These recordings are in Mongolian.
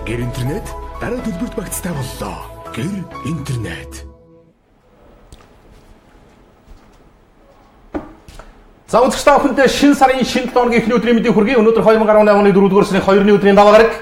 Гэр интернет дараа төлбөрт багцтай боллоо. Гэр интернет. За үзэгч та бүхэндээ шинэ сарын шинэ 7 өдрийн эхний өдрийн мэндийг хүргэе. Өнөөдөр 2018 оны 4-р сарын 2-ны өдрийн даваа гараг.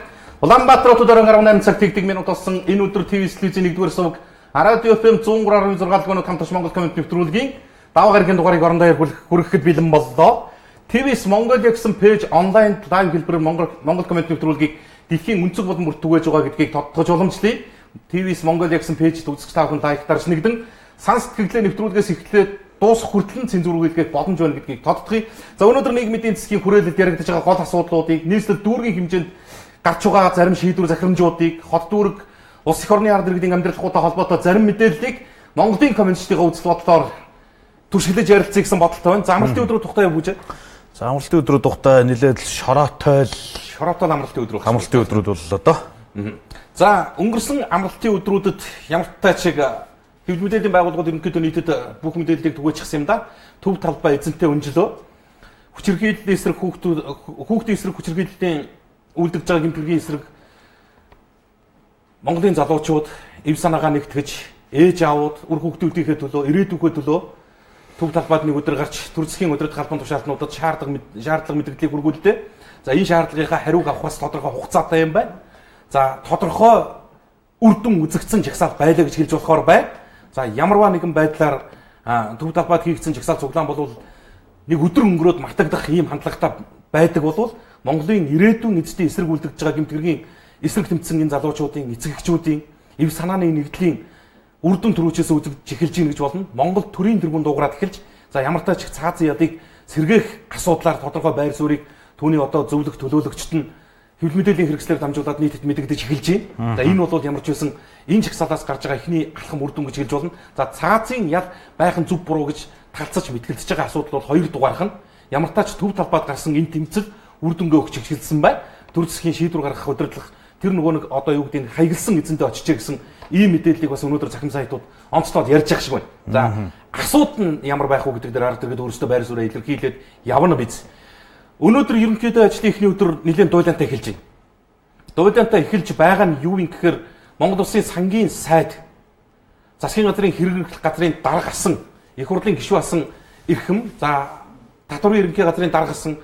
Улаанбаатар хотод 18 цаг тэгдэг минут болсон. Энэ өдөр ТV телевизийн 1-р сувг Радио FM 103.6 хамтарч Монгол коммент нэвтрүүлгийн даваа гарагийн дугаарыг орон даяар хүрэхэд бэлэн боллоо. TVS Mongolia гэсэн пэйж онлайн лайв хэлбэрээр Монгол коммент нэвтрүүлгийг дэлхийн өнцөг болон бүрт түгээж байгаа гэдгийг тодтогч уламжлая. TVS Mongolia гэсэн пэйжд үзэгч та бүхэн лайктарч нэгдэн сан сэтгэлээ нэвтрүүлгээс эхлээд дуусах хүртэл цензур үйлдэх боломж байна гэдгийг тодтогъё. За өнөөдөр нийгмийн эдийн засгийн хүрээлэлд яригдж байгаа гол асуудлуудыг нийслэл дүүргийн хэмжээнд гарч байгаа зарим шийдвэр захирамжуудыг хот дүүрэг улс их орны ард иргэдийн амьдралтай холбоотой зарим мэдээллийг Монголын комментчдийн үзэл бодлоор түшиглэж ярилцъя гэсэн бодолтой байна. За амралтын өдрөө тухтай явж байна. За амралтын өдрөө тухтай нэлээд шороотой амралтын өдрөө амралтын өдрүүд боллоо доо. За өнгөрсөн амралтын өдрүүдэд ямар ч хэвлэл мэдээллийн байгууллагууд ерөнхийдөө нийтэд бүх мэдээллийг түгээчихсэн юм да. Төв талбай эзэнтэй өнжлөө. Хүчирхийллийн эсрэг хүүхдийн эсрэг хүчирхийллийн үйлдэж байгаа гэмтэргийн эсрэг Монголын залуучууд эв санаагаа нэгтгэж ээж аавууд үр хүүхдүүдийнхээ төлөө ирээдүйнхээ төлөө төв талбайд нэг өдөр гарч төр засгийн өдрөд халбан тушаалтнуудад шаардлага мэдээллийг хүргүүлдэг. За энэ шаардлагынхаа хариуг авахаас тодорхой хугацаатай юм байна. За тодорхой үр дүн үзэгдсэн жагсаалт байлаа гэж хэлж болохоор байна. За ямарваа нэгэн байдлаар төв талбайд хийгдсэн жагсаалт цуглаан бол нэг өдөр өнгөрөөд мартагдах ийм хандлагатай байдаг бол Монголын ирээдүйн эзэдийн эсрэг үлдэж байгаа гэмтэргийн эсрэг тэмцсэн энэ залуучуудын эцэгчүүдийн эв санааны нэгдлийн үр дүн төрөөчөөс үзэгдэж эхэлж гин гэж болно. Монгол төрийн тэргуун дуугараад эхэлж за ямар тач их цаазын ядыг сэргээх асуудлаар тодорхой байр суурийг түүний одоо зөвлөх төлөөлөгчд нь хэвлэл мэдээллийн хэрэгслээр дамжуулаад нийтэд мэдэгдэж эхэлж байна. За энэ бол ямар ч байсан энэ жагсаалаас гарч байгаа ихний алхам үр дүн гэж хэлж болно. За цаазын ял байхын зүв буруу гэж талцаж мэтгэлдэж байгаа асуудал бол хоёр дугаарх нь ямар тач төв талбайд гарсан энэ тэмцэл үр дүнгээ өгч эхэлсэн байна. Төр засгийн шийдвэр гаргах удирдлага тэр нөгөө нэг одоо юу гэдэг нь хаягдсан эзэнтэй очижээ гэсэн ийм мэдээллийг бас өнөөдөр захим сайтууд онцлоод ярьж байгаа шиг байна. За асуудал нь ямар байх вэ гэдэг дээр ард иргэд өөрсдөө байр сууриа илэрхийлээд явна биз. Өнөөдөр ерөнхийдөө ажлын эхний өдөр нэлээд дуйлаантай эхэлж байна. Дуйлаантай эхэлж байгаа нь юу юм гэхээр Монгол Улсын сангийн сайд засгийн газрын хэрэглэх газрын дарга асан их хурлын гишүүн асан эрхэм за татварын ерөнхий газрын дарга асан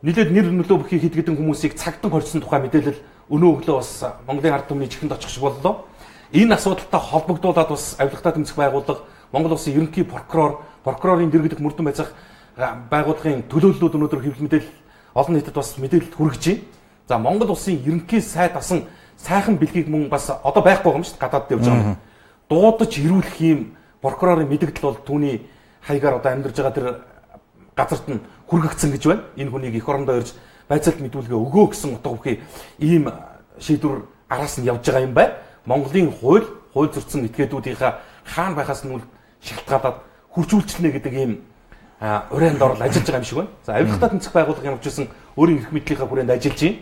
нэлээд нэр нөлөө бүхий хэд хэдэн хүмүүсийг цагтан хорьсон тухай мэдээлэл өнөө өглөө бас Монголын ард түмний чихэнд очих шиг боллоо. Энэ асуудалтай холбогдуулаад бас авилгатай тэмцэх байгууллага Монгол Улсын ерөнхий прокурорын дэргэдэх мөрдөн байцаах байгууллагын төлөөллүүд өнөөдөр хэвлэл мэдээлэл олон нийтэд бас мэдээлэлд хүргэж байна. За Монгол Улсын ерөнхий сайд асан сайхан бэлгийг мөн бас одоо байхгүй юм шүү дээ гадаад явж байгаа юм. Дуудаж ирүүлэх юм прокурорын мэдээлэл бол түүний хаягаар одоо амьдарж байгаа тэр газарт нь хүргэгдсэн гэж байна. Энэ хүнийг эх орондоо ирж байцаалт мэдүүлгээ өгөө гэсэн утга бүхий ийм шийдвэр араас нь явж байгаа юм байна. Монголын хууль зөрчсөн этгээдүүдийнхаа хаана байхаас нь шалтгаалаад хуржүүлчихнэ гэдэг ийм урайнд орол ажиллаж байгаа юм шиг байна. За авилгатай тэмцэх байгууллага ямар ч байсан өөрийн эрх мэдлийнхаа хүрээнд ажиллаж байна.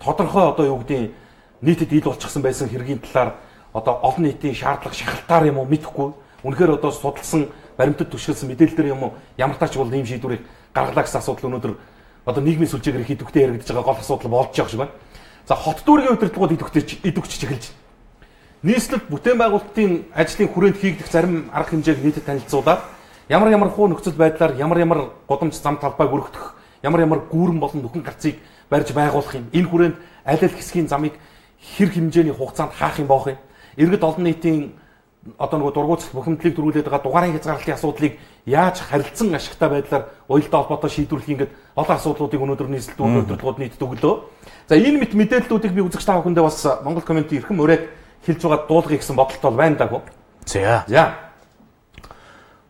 Тодорхой одоо юу гэдэг нь нийтэд ил болчихсон байсан хэргийн талаар одоо олон нийтийн шаардлага шахалтаар юм уу мэдэхгүй. Үнэхээр одоо судалсан баримтад түшгэлсэн мэдээлэлээр юм уу ямар тач бол ийм шийдвэрийг гаргалаа гэсэн асуудал өнөөдөр одоо нийгмийн сүлжээгээр идэвхтэй яригдж байгаа гол асуудал болж байгаа шиг байна. За хот дүүргийн удирдлагууд идэвхжиж эхэлж байна. Нийслэл бүтээн байгуулалтын ажлын хүрээнд хийгдэх зарим арга хэмжээг нийтэд танилцуулаад ямар хуу нөхцөл байдлаар ямар годамж зам талбайг өргөдөх ямар гүүрэн болон нөхөн гарцыг барьж байгуулах юм. Энэ хүрээнд аль хэсгийн замыг хэр хэмжээний хугацаанд хаах юм боох юм. Иргэд олон нийтийн одоо нөгөө дургуутс бухимдлыг төрүүлээд байгаа дугаарын хязгаарлалтын асуудлыг яаж харилцан ашигтай байдлаар уялдаа холбоотой шийдвэрлэх ингээд олон асуудлуудыг өнөөдөр нийслэл дүүргийн удирдлагууд нийтэд өглөө. За энэ мэдээллүүдийг би үзэгч та бүхэндээ бас Монгол коммент эрхэм урайг хэлж байгаа дуулгыг гэсэн бодолтой бол байна даагүй. За.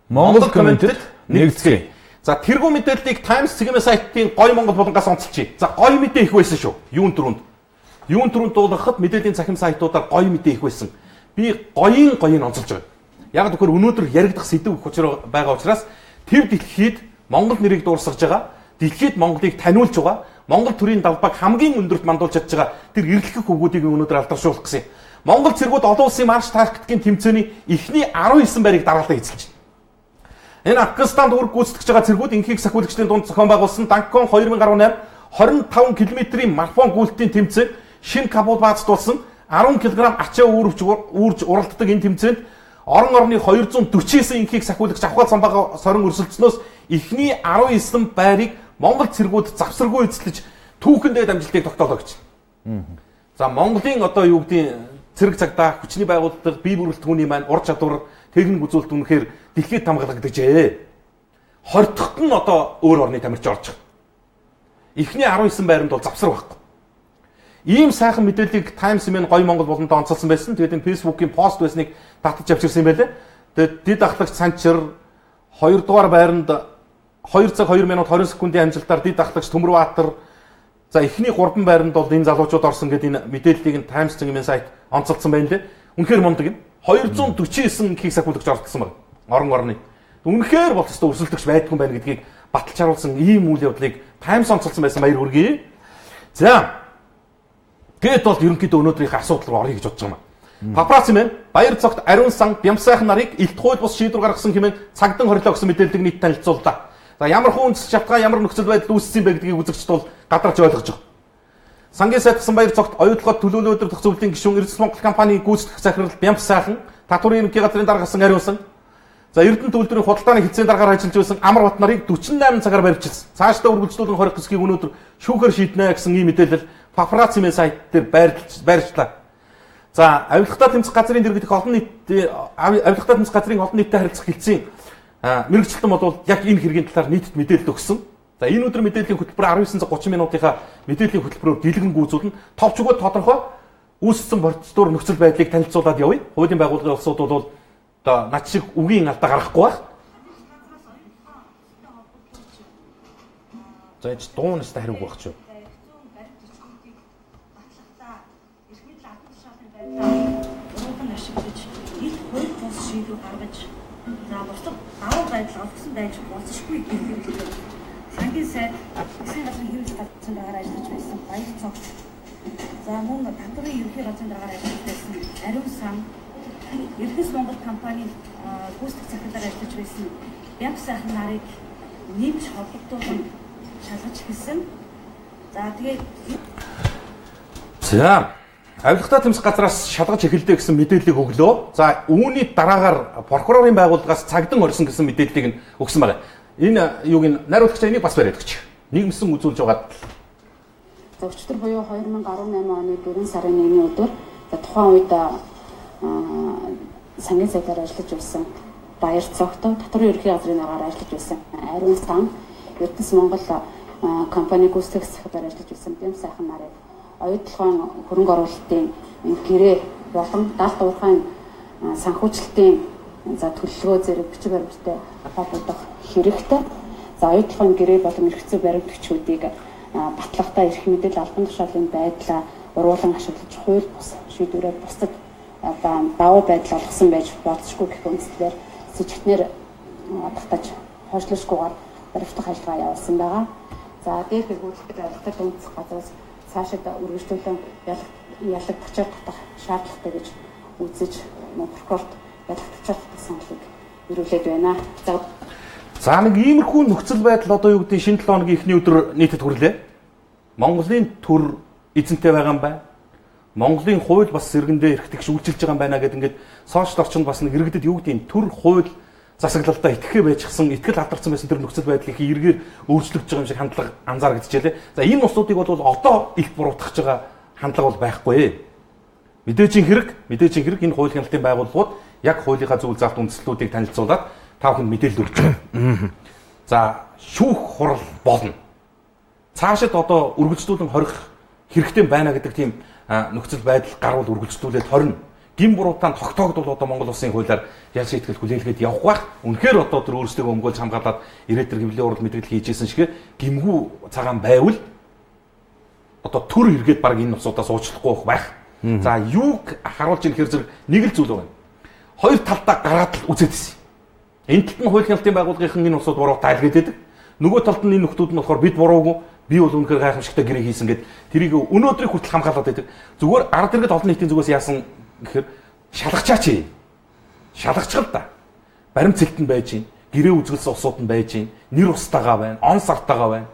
Монгол комментэд нэгтгэе. За тэргүү мэдээллийг Times цэгийн сайтын гоё Монгол булангаас онцолчих. За гоё мэдээ их байсан шүү. Юун түрүүнд дуулгахад мэдээллийн цахим сайтуудаар гоё мэдээ их байсан. Би гоён онцолж байгаа. Яг тэгэхээр өнөөдөр яригдах сэдв хүчээр байгаа учраас тэр дэлхийд Монгол нэрийг дуурсгаж байгаа, дэлхийд Монголыг таниулж байгаа, Монгол төрийн далбаг хамгийн өндөрт мандуулж чадж байгаа тэр эрэлхэх хөвгүүдийг өнөөдөр алдаршуулах гэсэн. Монгол цэргүүд олон улсын марш тактикийн тэмцээний эхний 19 байрыг дараалал эзэлж байна. Энэ Афганистанд үүрэг гүйцэтгэж байгаа цэргүүд инхийг сахиулагчдын дунд зохион байгуулсан Данкон 2018 25 км-ийн марафон гүйлтийн тэмцээн шинэ Кабул баазтуулсан 10 кг ачаа үүрж уралддаг энэ тэмцээнд орон орны 249 инхийг сахиулагч авхаа самбага сорин өрсөлдснөөс эхний 19 байрыг Монгол цэргүүд завсаргүй эзлэж түүхэндээ дамжилтыг тогтоолоо гэж. За Монголын одоо юу гэдгийг цэрэг цагдаа хүчний байгууллага бие бүрэлдэхүүний маань ур чадвар техник үзүүлэлт үнэхээр дэлхийд хамгаалагдажээ. 20 дахьт нь одоо өөр орны тамирч орж байгаа. Эхний 19 байранд бол завсар байхгүй. Ийм сайхан мэдээллийг Times Man гоё Монгол болондоо онцолсон байсан. Тэгээд энэ Facebook-ийн пост байсныг татаж авчирсан юм байлээ. Тэгээд дид ахлагч Санчир 2 дугаар байранд 2 цаг 2 минут 20 секундын амжилтаар дид ахлагч Төмөрбаатар за эхний 3 байранд бол энэ залуучууд орсон гэдэг энэ мэдээллийг нь Times Man сайт онцолсон байна лээ. Үнэхээр мундаг юм. 249 их сахиулагч оролцсон байна. Орон орны. Үнэхээр бол тест өрсөлдөгч байдгүй юм байна гэдгийг баталж харуулсан ийм үйл явдлыг Times онцолсон байсан баяр хүргэе. За гээд бол ерөнхийдөө өнөөдрийнхээ асуудал руу орё гэж бодож байгаа юм. Папраци мэн баяр цогт ариун сан Бямсайхан нарыг илт хууль бус шийдвэр гаргасан хэмээн цагдан хорилоо гэсэн мэдээллийг нийт танилцууллаа. За ямар хүн үндэс шалтгаан ямар нөхцөл байдал үүссэн бэ гэдгийг үзэгчд бол гадарч ойлгож байгаа. Сангийн сайдсан баяр цогт оюутлогод төлөөлөл өдөр дэх зөвлөлийн гишүүн Эрдэс Монгол компанийн гүйцэтгэх захирал Бямсайхан татварын ерөнхий газрын дарга гасан ариун сан. За Эрдэнэ төлөвлөрийн худалдааны хэвцээний дараагаар ажиллаж байсан Амар Бат нарыг 48 цагаар барьчихсан. Цаашдаа үргэлжлүүлэн хорих хэсгийг өнөөдөр шүүхээр шийднэ гэсэн ийм мэдээлэл Папраци мен сайт дээр байршлаа. За авилгатай тэмцэх газрын дэргэдэх олон нийт авилгатай тэмцэх газрын олон нийтэд харилцах хэлцээ мэрэгчлэн бол яг энэ хэргийн талаар нийтэд мэдээлэл өгсөн. За энэ өдөр мэдээллийн хөтөлбөр 19:30 минутынхаа мэдээллийн хөтөлбөрөөр дэлгэн гүйцүүлэн товчгоо тодорхой үүссэн процедур нөхцөл байдлыг танилцуулаад явъя. Хуулийн байгууллагын улсууд бол одоо над шиг үгийн алдаа гаргахгүй байх. За энэ дуунастай хариуг байх ч юу. Уран ашиглаж их хууль бус шийдвэр гаргаж за бусад даваа байдал олгосон байж болзошгүй гэмтэлээ. Сангийн сайд засгийн газрын хэвлэл талцсан дагаар ажиллаж байсан баяр цогт за мөн татварын ерөнхий газрын дагаар ажиллаж байсан ариун сан Эрдэс Монгол компанийн гүйцэтгэх захирлаар ажиллаж байсан Бямсайхан нарыг нэмж холбогдуулан шалгаж хэлсэн. За тэгээд за авилгатай тэмцэх газраас шалгаж эхэлдэг гэсэн мэдээллийг өглөө. За үүний дараагаар прокурорын байгууллагаас цагдан орсон гэсэн мэдээллийг нь өгсөн байна. Энэ юуг нь найруулагч энийг бас бариад өгч. Нийгэмсэн үзүүлж байгаад зөвчтөр буюу 2018 оны 4 сарын 1-ний өдөр тухайн үед сангийн сайдаар ажиллаж байсан баяр цогт татварын ерөнхий газрын дараагаар ажиллаж байсан ариун сан Эрдэс Монгол компани гүйцэтгэх захирлаар ажиллаж байсан Бямсайхан нарыг оюутлогын хөрөнгө оруулалтын гэрээ болон даалт уурхайн санхүүжилтийн за төлөвлөгөө зэрэг бичиг баримттай холбогдох хэрэгтэй. За оюутлогын гэрээ болон эрхцүү баримтгчдыг батлагтай эрх мэдэл албан тушаалын байдлаа уруулан ашиглаж хууль бус шийдвэрээр бусдад даваа байдал олгосон байж болзошгүй гэх үндслээр сэжигтнэр батгатаж хойшлошгүйгээр баримтах ажиллагаа явуулсан байгаа. За дээр хэрэгүүлэлтэд авилгатай тэмцэх газраас цаашид үргэлжлүүлэн ялагдчихар татах шаардлагатай гэж үзэж прокурорт ялагдчихар татах саналыг ирүүлээд байна. За нэг иймэрхүү нөхцөл байдал одоо юу гэдэг шинэ 7 хоногийн эхний өдөр нийтэд хүрлээ. Монголын төр эзэнтэй байгаа юм байна. Монголын хууль бас иргэндээ эрхтгч үйлчилж байгаа юм байна гэдэг ингээд сошиал орчинд бас нэг иргэдэд юу гэдэг төр хууль засаглалтаа итгэхээ байжчихсан, итгэл алдарсан байсан тэр нөхцөл байдлыг эргээр өөрчлөгдөж байгаа юм шиг хандлага анзаарэгдэжээ. За энэ усуудыг бол одоо илт буруутгах байгаа хандлага бол байхгүй. Мэдээж хэрэг энэ хууль хяналтын байгууллагууд яг хуулийнхаа зүйл заалт үндслүүдийг танилцуулаад та бүхэнд мэдээлэл өгч байгаа. За шүүх хурал болно. Цаашид одоо үргэлжлүүлэн хорих хэрэгтэй байна гэдэг тийм нөхцөл байдал гарвал үргэлжлүүлээд хорно. Гин буруутаан тогтоогдвол одоо Монгол улсын хуулиар ял шийтгэл хүлээлгээд явах байх. Үнэхээр одоо тэр өөрсдөө өмгөөлж хамгаалаад ирээдүйн хэвлэлийн урал мэдрэл хийжсэн шиг гимгүү цагаан байвал одоо төр эргээд баг энэ усудаас уучлахгүй байх. За юуг харуулж ийн хэр зэрэг нэг л зүйл байна. Хоёр талдаа гараад л үзээдсэн. Энэ талд нь хууль хяналтын байгууллагын энэ усуд буруу тайлгээд байдаг. Нөгөө талд нь энэ нөхдүүд нь болохоор бид буруугүй би бол үнэхээр гайхамшигтай гэрээ хийсэн гэд тэрийг өнөөдрийг хүртэл хамгаалаад байдаг. Зүгээр ард иргэд олон нийтийн зүгээс яасан гэхээр шалгачаач. Шалгачгал да. Баримт цэгтэн байж гин, гэрээ үзгэлсэн усууд нь байж гин, нэр устагаа байна, он сартагаа байна.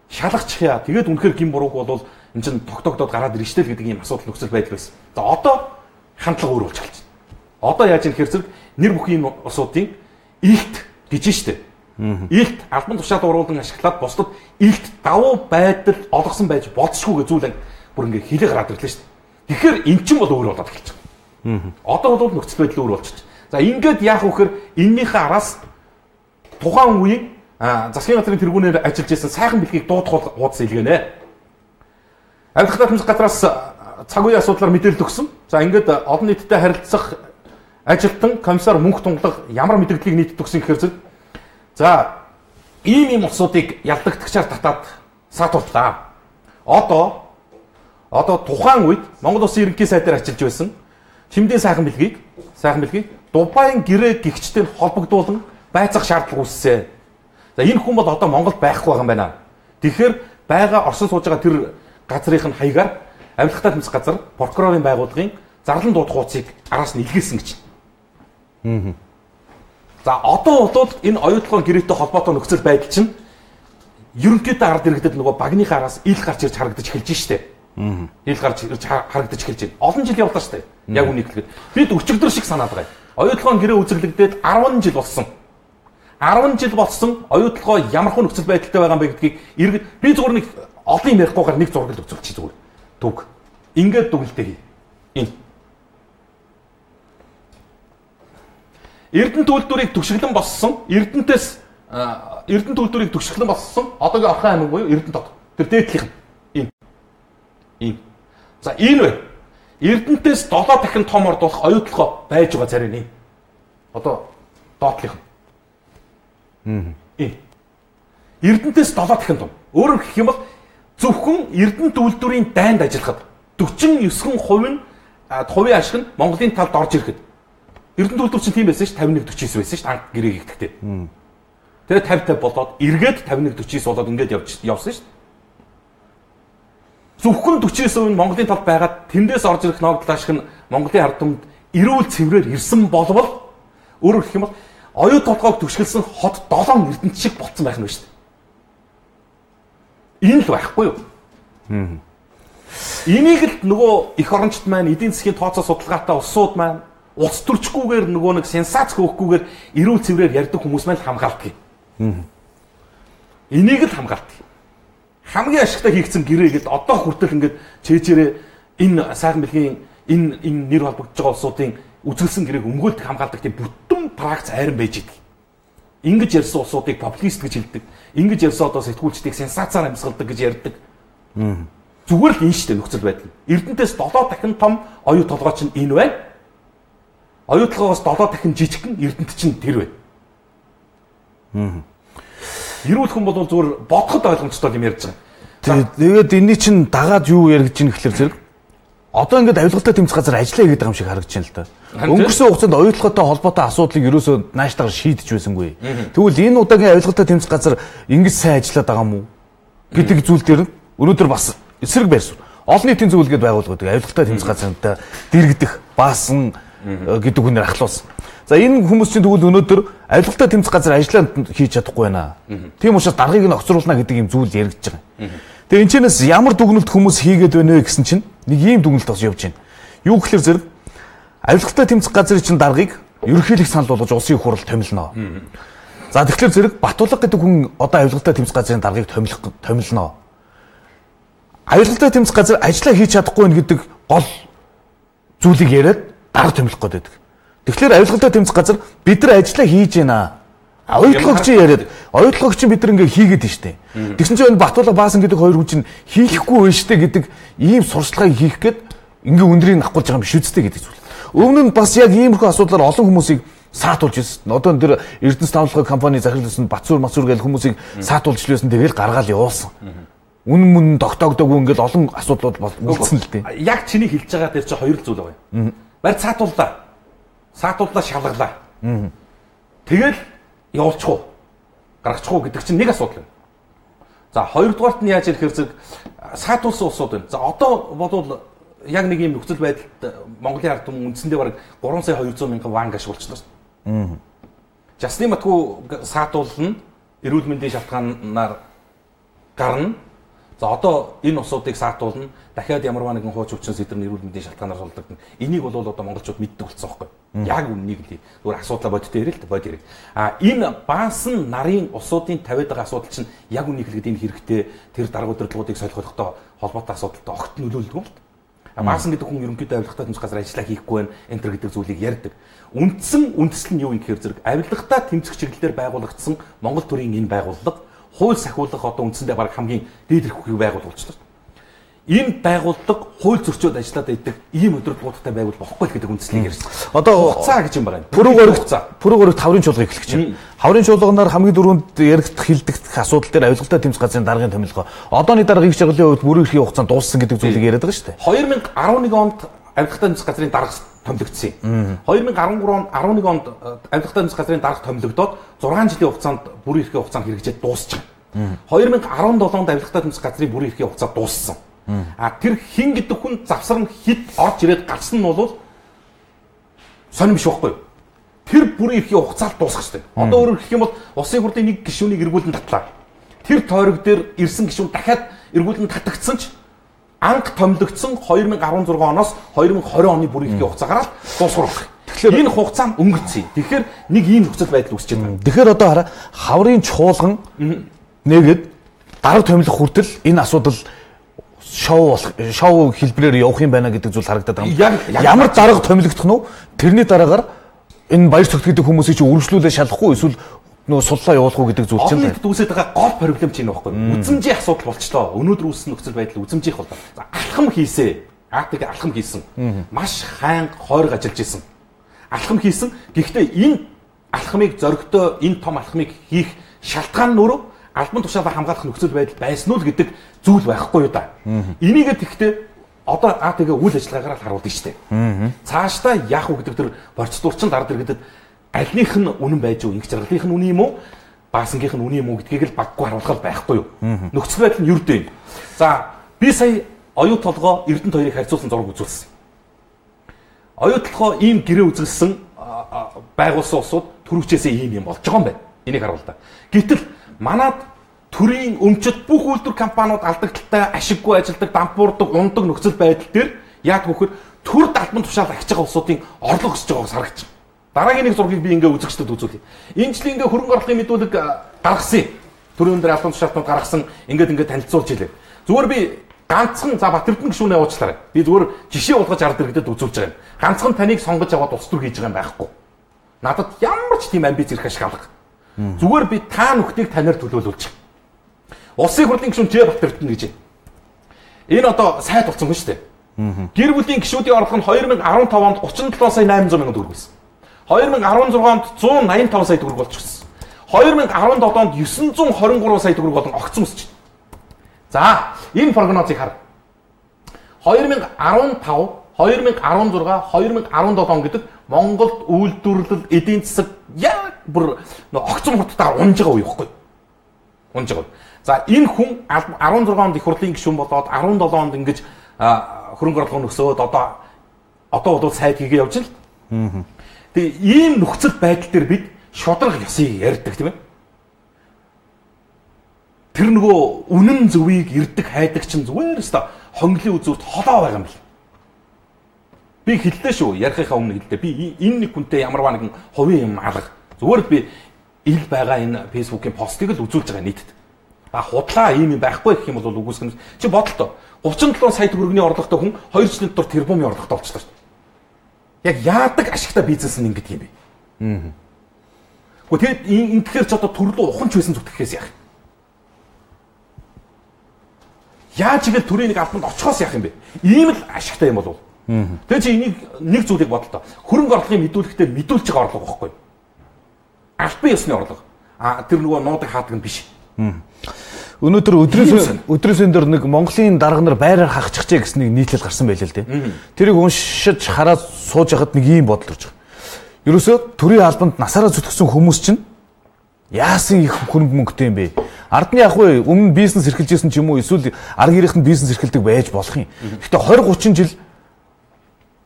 Шалгачих яа. Тэгээд үнэхээр гин бурууг бол энэ чинь тогтоогдоод гараад ирж штэ л гэдэг ийм асуудал нөхцөл байдал байсан. За одоо хандлага өөр болж эхэлж байна. Одоо яаж юм хэрэг нэр бүхий энэ улсуудын илт гэж штэ. Илт албан тушаал уруулан ашиглаад бусдад илт давуу байдал олгосон байж болцшгүй гэж зүйл бүр ингээ хилээ гараад ирлээ штэ. Тэгэхээр эн чинь бол өөр болоод эхэлж байгаа. Одоо бол нөхцөл байдал өөр болчихж. За ингээд яах вэ гэхээр эннийхээ араас тухайн үеийн засгийн газрын тэргүүнээр ажиллаж исэн сайхан бэлгийг дуудах хуудас илгэнэ. Авилгалтай тэмцэх газраас цаг үеийн асуудлаар мэдээлэл өгсөн. За ингээд олон нийтэд харилцах ажилтан комиссар мөнх тунгалаг ямар мэдээллийг нийтэд өгсөн гэхээр за ийм улсуудыг ялдагдагчаар татаад саатууллаа. Одоо тухайн үед Монгол Улсын ерөнхий сайдаар ажиллаж байсан Чимдийн сайхан бэлгийг Дубайн гэрээ гихчтэй холбогдуулан байцах шаардлага үүссэн. За энэ хүн бол одоо Монголд байхгүй байгаа юм байна. Тэгэхээр байгаа орсон сууж байгаа тэр газрын хаягаар авилгатай тэмцэх газар прокурорын байгууллагын зарлан дуудах хуудсыг араас нь илгээсэн гэж. За одоо бол энэ оюутлогын гэрээтэй холбоотой нөхцөл байдал чинь ерөнхийдөө ард иргэдэд нөгөө багныхаа араас ил гарч ирж харагдаж эхэлж штэ. Ил гарч ирж харагдаж эхэлж байна. Олон жил явлаа штэ. Яг үнийг хэлэхэд бид өчигдөр шиг санаад байгаа. Оюутлогын гэрээ үзэглэгдээд 10 жил болсон. 10 жил болсон оюутлогоо ямархуу нөхцөл байдалтай байгаа юм бэ гэдгийг иргэд би зүгээр нэг олон юм ярихгүйгээр нэг зураг л үзүүлчих зүгээр. Түг. Ингээд дүгэлтэй хий. Энэ. Эрдэнэт үйлдвэрийг түшиглэн болсон, Эрдэнэт үйлдвэрийг түшиглэн болсон одоогийн Орхон аймаг буюу Эрдэнэт хот. Тэр дээдлийнх нь. Ийм. За энэ бай. Эрдэнэтээс 7 дахин том ордуулах оюутлогоо байж байгаа царай нэг. Одоо доотлих. Эрдэнэтээс 7 дахин том. Өөрөөр хэлэх юм бол зөвхөн Эрдэнэт үйлдвэрийн дайнд ажиллахад 49% нь хувийн ашиг нь Монголын талд орж ирэхэд. Эрдэнэт үйлдвэр чинь тийм байсан ш 51-49 байсан ш танк гэрээ хийхдээ. Тэгээд 50-50 болоод эргээд 51-49 болоод ингээд явсан ш. Зөвхөн 49% нь Монголын талд байгаад тэндээс орж ирэх ногдол ашиг нь Монголын ард түмэнд эрүүл цэврээр ирсэн болвол өөрөөр хэлэх юм бол оюут толгойг түшгэлсэн хот 7 эрдэнэт шиг болцсон байх нь шүү дээ. Энэ л байхгүй юу? Энийг л нөгөө эх орончт маань эдийн засгийн тооцоо судалгаатай улсууд маань уц төрчгүйгээр нөгөө нэг сенсац хөөхгүйгээр эрүүл цэврээр ярьдаг хүмүүс маань хамгаалдаг. Энийг л хамгаалдаг. Хамгийн ашигтай хийгдсэн гэрээгээд одоо хүртэл ингээд чэжээрээ энэ сайхан бэлгийн энэ нэр холбогдож байгаа улсуудын үзүүлсэн гэрээг өмгөөлт хамгаалдаг тийм бүтэн пракц айран байж идэг. Ингэж ярьсан улсуудыг популист гэж хэлдэг. Ингэж ярьсан одоо сэтгүүлчдийг сенсацаар амьсгалдаг гэж ярьдаг. Зүгээр л энэ шүү дээ нөхцөл байдал. Эрдэнэтээс 7 дахин том оюут толгой чинь энэ байна. Оюутлогоос 7 дахин жижигхэн Эрдэнэт чинь тэр байна. Эрүүл хүн бол зүгээр бодоход ойлгомжтой юм ярьж байгаа. Тэгээд энэний чинь дагаад юу яригдж ийн гэхэлэр зэрэг одоо ингээд авилгалтай тэмцэх газар ажиллаа хийгээд байгаа юм шиг харагдаж байна л да. Өнгөрсөн хугацаанд оюутлоготой холбоотой асуудлыг ерөөсөө нааштайгаар шийдэж байсангүй. Тэгвэл энэ удаагийн авилгалтай тэмцэх газар ингэж сайн ажиллаад байгаа юм уу гэдэг зүйл дээр өнөөдөр бас эсрэг байр суурь. Олон нийтийн зөвлөгөөд байгууллагууд авилгалтай тэмцэх газарт дэрэгдэх баасан гэдэг хүнээр ахлуулсан. За энэ хүмүүс чинь тэгвэл өнөөдөр авилгалтай тэмцэх газар ажиллаа хийж чадахгүй байна. Тийм учраас даргаыг нь огцруулна гэдэг юм зүйл яригдж байгаа. Тэгээ энэчнээс ямар дүгнэлт хүмүүс хийгээд байна вэ гэсэн чинь нэг ийм дүгнэлт бас явж байна. Юу гэхээр зэрэг авилгалтай тэмцэх газрын чинь даргаыг ерөнхийлөх санал болгож улсын их хурл томилно. За тэгэхээр зэрэг Батулга гэдэг хүн одоо авилгалтай тэмцэх газрын даргаыг томилно. Авилгалтай тэмцэх газар ажиллаа хийж чадахгүй нь гэдэг гол зүйлийг яриад дарга томилох гээд байдаг. Тэгэхээр авилгалтай тэмцэх газар бид нар ажиллаа хийж байна. Оюутлогч яриад оюутлогч бид нар ингээ хийгээд штэ. Тэгсэн чинь Батулга Баасан гэдэг хоёр хүн чинь хийхгүй байна штэ гэдэг ийм сурчлагыг хийх гээд ингээ өндрийг авахгүйж байгаа юм биш үсттэй гэдэг зүйл. Өмнө нь бас яг иймэрхүү асуудлаар олон хүмүүсийг саатуулж ирсэн. Одоо энэ Эрдэнэс тавлага компани захирлуулсан Бацуур гэл хүмүүсийг саатуулж лээсэн тэгэл гаргаал явуулсан. Үнэн тогтоогдоогүй ингээл олон асуудлууд болсон л дээ. Яг чиний хэлж байгаа дээр чи хоёр зүйл байгаа. Барь саатууллаа. Саатууллаа шалгалаа. Тэгэл явуулчих уу? Гаргачих уу гэдэг чинь нэг асуудал байна. За хоёрдугаарт нь яаж ирэхээр зэрэг саатуулсан улсууд байна. За одоо бодвол яг нэг юм нөхцөл байдалд Монголын ард түмэн үндсэндээ бараг 3 сая 200 мянган ван ашиглуулчихлаа шүү дээ. Жасны матгүй саатуулна эрүүл мэндийн шалтгаанаар гарна. За одоо энэ усуудыг саатуулна. Дахиад ямарваа нэгэн хууч өвчин сэдвэр эрүүл мэндийн шалтгаанаар сулдагдана. Энийг бол одоо монголчууд мэддэг болсон байхгүй. Яг үннийг л зүгээр асуудлаа бодтой ярил л бод хэрэг. Энэ баасан нарын усуудын тавиад байгаа асуудал чинь яг үннийг хэлгээд энэ хэрэгтэй тэр дарга удирдлагуудыг солихолтой холбоотой асуудалтай огт нөлөөлдөг юм л. Баасан гэдэг хүн ерөнхийдөө авилгатай тэмцэх газар ажиллаа хийхгүй байх энэ төр гэдэг зүйлийг ярьдаг. Үндсэн үндэслэл нь юу юм гэхээр зэрэг авилгатай тэмцэх чиглэлээр байгуулагдсан Монгол төрийн энэ байгууллага хууль сахиулах одоо үндсэндээ баг хамгийн дээд эрх хүчийг байгуулж байна. Энэ байгууллага хууль зөрчөөд ажиллаад байдаг ийм удирдлагуудтай байгуул бохгүй л гэдэг үндслийг ярьсан. Одоо хугацаа гэж юм байна. Пүрэв өргөт хаврын чуулгыг эхлэх чинь. Хаврын чуулганаар хамгийн дөрөнд яригдах хилдэгдэх асуудал дээр авилгатай тэмцэх газрын даргын томилгоо. Одооны дарга их чиглэлийн хувьд бүрийн эрхийн хугацаанд дууссан гэдэг зүйлийг яриад байгаа шүү дээ. 2011 онд авилгатай тэмцэх газрын дарга томилогдсон юм. 2011 онд авилгатай тэмцэх газрын дарга томилогдоод 6 жилийн хугацаанд бүрийн эрхийн хугацаанд хэрэгжээд дуусчихсан. 2017 онд авилгатай тэмцэх газрын бүрийн эрхийн хугацаа дууссан. Тэр хин гэдэг хүн завсар нь хит орж ирээд гарсан нь бол сонирм биш байхгүй юу? Тэр бүрийн эрхийн хугацаанд дуусах хэрэгтэй. Одоо өөрөөр хэлэх юм бол улсын хурлын нэг гишүүнийг эргүүлэн татлаа. Тэр тойрог дээр ирсэн гишүүн дахиад эргүүлэн татагдсан ч анх томилогдсон 2016 оноос 2020 оны бүрийн эрхийн хугацаагаар л дуусгах. Тэгэхээр энэ хугацаа нь өнгөрцөн. Тэгэхээр нэг ийм нөхцөл байдал үүсэж байна. Тэгэхээр одоо хараа хаврын чуулган нэгэд дарга томилох хүртэл энэ асуудал шоу хэлбэрээр явах юм байна гэдэг зүйл харагдаад байгаа юм. Ямар дарга томилогдох нь вэ? Тэрний дараагаар энэ баяр цогцгдэх хүмүүсийг чи үргэлжлүүлээ шалахгүй эсвэл нөө суллаа явуулах уу гэдэг зүйл чинь. Олонний дүүсээд байгаа гол проблем чинь байхгүй. Үзмжийн асуудал болчлоо. Өнөөдөр үүссэн нөхцөл байдал үзмжийнх бол. За алхам хийсэ. Аатыг алхам хийсэн. Маш хайнга хойрог ажиллаж исэн. Алхам хийсэн. Гэхдээ энэ алхамыг зоригтой энэ том алхамыг хийх шалтгаан нь өөрөө албан тушаалаа хамгаалах нөхцөл байдал байсан уу гэдэг зүйл байхгүй юу да. Энийгээ тэгтээ одоо АТГ үйл ажиллагаагаар л харуулдаг шүү дээ. Цаашдаа яах вэ гэдэг тэр процедурчин дараад иргэдэд альнийх нь үнэн байж юу, инх жаргалынх нь үнэн юм уу, баасангийнх нь үнэн юм уу гэдгийг л баггүй харуулах байхгүй юу. Нөхцөл байдал нь юрдөө юм. За би сая оюу толгой Эрдэнэт хоёрыг харьцуулсан зураг үзүүлсэн. Оюу толгой ийм гэрээ үзүүлсэн байгуулсан улсууд төрөвчээсээ ийм юм болж байгаа юм байна. Энийг харуулдаг. Гэтэл манад төрийн өмчөд бүх үйлдвэр компаниуд алдагдaltaй ашиггүй ажилдаг, дампуурдаг, ундаг нөхцөл байдал дээр яг вөхөр төр албан тушаал агч байгаа улсуудын орлого өсөж байгааг харагдаж байна. Дараагийн нэг зургийг би ингээ үзэгчдэд үзүүлье. Энэ жилийн ингээ хөрөнгө оруулалтын мэдүүлэг гаргасан. Төрийн өндөр албан тушаалтууд гаргасан ингээ танилцуулж илээ. Зүгээр би ганцхан за Батэрдэн гишүүнээ уучлаарай. Би зүгээр жишээ болгож ард иргэдэд үзүүлж байгаа юм. Ганцхан таныг сонгож аваад улс төр хийж байгаа юм байхгүй. Надад ямар ч тийм амбиц ирэх ашиг алга. Зүгээр би та нүхтийг танаар төлөөлүүлж. Улсын хурлын гишүүн Ж Батэрдэн гэж. Энэ одоо сайд болсон хүн шүү дээ. Гэр бүлийн гишүүдийн орлого нь 2015 онд 37 сая 800 мянган төгрөг байсан. 2016 онд 185 сая төгрөг болчихсон. 2017 онд 923 сая төгрөг болон огцон өсч байна. За, энэ прогнозыг хар. 2015, 2016, 2017 он гэдэг Монголд үйлдвэрлэл эдийн засаг яг бүр огцон хурдтайгаар унж байгаа үе байхгүй. Унж байгаа. За, энэ хүн 16 онд их хурлын гишүүн болоод 17 онд ингэж хөрөнгө оруулалт өсөөд одоо бол сайд хийгээ явж байна. Тэгээ ийм нөхцөл байдал дээр бид шудраг ёсыг ярьдаг тийм ээ. Тэр нөгөө үнэн зөвийг ирдэг хайдаг чинь зүгээр өстой хонглын үзүүрт холоо байгаа юм бэл. Би хэллээ шүү ярихынхаа өмнө хэллээ. Би энэ нэг хүнтэй ямарваа нэгэн хувийн юм алга. Зүгээр би ил байгаа энэ фэйсбүүкийн постыг л үзүүлж байгаа нийтэд. Худлаа ийм юм байхгүй гэх юм бол үгүйсгэн. Чи бодлоо 37 сая төгрөгийн орлоготой хүн 2 жилийн дотор тэрбумын орлоготой болчихлоо шүү. Яг яадаг ашигтай бизнес нь ингэдэг юм бэ? Гэхдээ тэгээд тэгэхээр ч одоо төрлөө ухамч байсан зүтгэхээс яах? Яаж игээл төрийн нэг албанд очихоос яах юм бэ? Ийм л ашигтай юм болов. Тэгээд чи энийг нэг зүйлийг бодлоо. Хөрөнгө оруулалтын мэдүүлэгтээр мэдүүлж байгаа орлого байхгүй. Албан ёсны орлого. Тэр нөгөө нуудыг хаадаг нь биш. Өнөөдөр өдрөөсөн дээр нэг Монголын дарга нар байраар хахчихжээ гэсэн нэг нийтлэл гарсан байлээ л дээ. Тэрийг уншиж хараад сууж яхад нэг ийм бодол төрж байгаа. Ерөөсөө төрийн албанд насаараа зүтгэсэн хүмүүс чинь яасан их хөрөнгө мөнгөтэй юм бэ? Ардны ах вэ? Өмнө бизнес эрхэлжсэн ч юм уу эсвэл арга гэрийнх нь бизнес эрхэлдэг байж болох юм. Гэхдээ 20 30 жил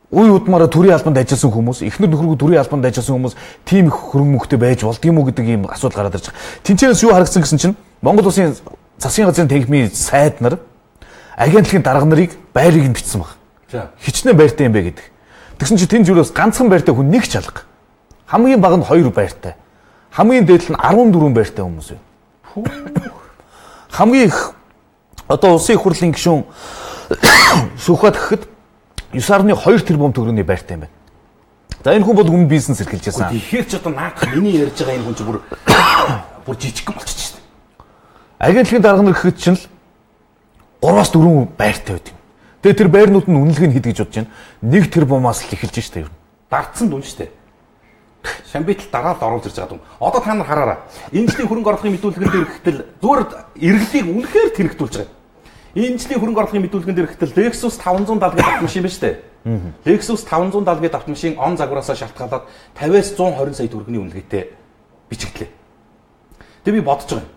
үе удмаараа төрийн албанд ажилласан хүмүүс, эхнэр нөхрөө төрийн албанд ажилласан хүмүүс тийм их хөрөнгө мөнгөтэй байж болдго юм уу гэдэг ийм асуудал гараад ирж байгаа. Тинчээрээс юу харагдсан гэсэн чинь Монгол улсын засгийн газрын техникийн сайд нар агентлагийн дарга нарыг байрыг нь бичсэн баг. За. Хичнээн байртай юм бэ гэдэг. Тэгсэн чинь тэнд юурээс ганцхан байртай хүн нэг ч алга. Хамгийн бага нь 2 байртай. Хамгийн дээд нь 14 байртай хүмүүс байна. Хамгийн их одоо улсын их хурлын гишүүн Сүхбат гэхэд 9.2 тэрбум төгрөгийн байртай юм байна. За энэ хүн бол өмнө бизнес эрхэлж байсан. Тэгэхээр ч одоо наадах миний ярьж байгаа энэ хүн чинь бүр жижиг болчихсон шүү дээ. Агентлагийн дарга нар гэхэд чинь л 3-4 байртай байт юм. Тэгээ тэр байрнууд нь үнэлгээ нь хэд гэж бодож байна. 1 тэрбумаас л эхэлж штэ юу. Дардсан дүн шүү дээ. Шамбитл дараалд оруулж ирж байгаа юм. Одоо та нар хараараа. Энэ жилийн хөрөнгө оруулалтын мэдүүлгэн дээр ирэхдээ зүгээр эргэлтийг үнэхээр тэрэгтүүлж байгаа. Энэ жилийн хөрөнгө оруулалтын мэдүүлгэн дээр ирэхдээ Lexus 570 гэдэг автомашин байна шүү дээ. Lexus 570 гэдэг автомашин он загвараасаа шалтгаалаад 50-аас 120 сая төгрөгийн үнэлгээтэй бичигдлээ. Тэгээ би бодож байгаа юм.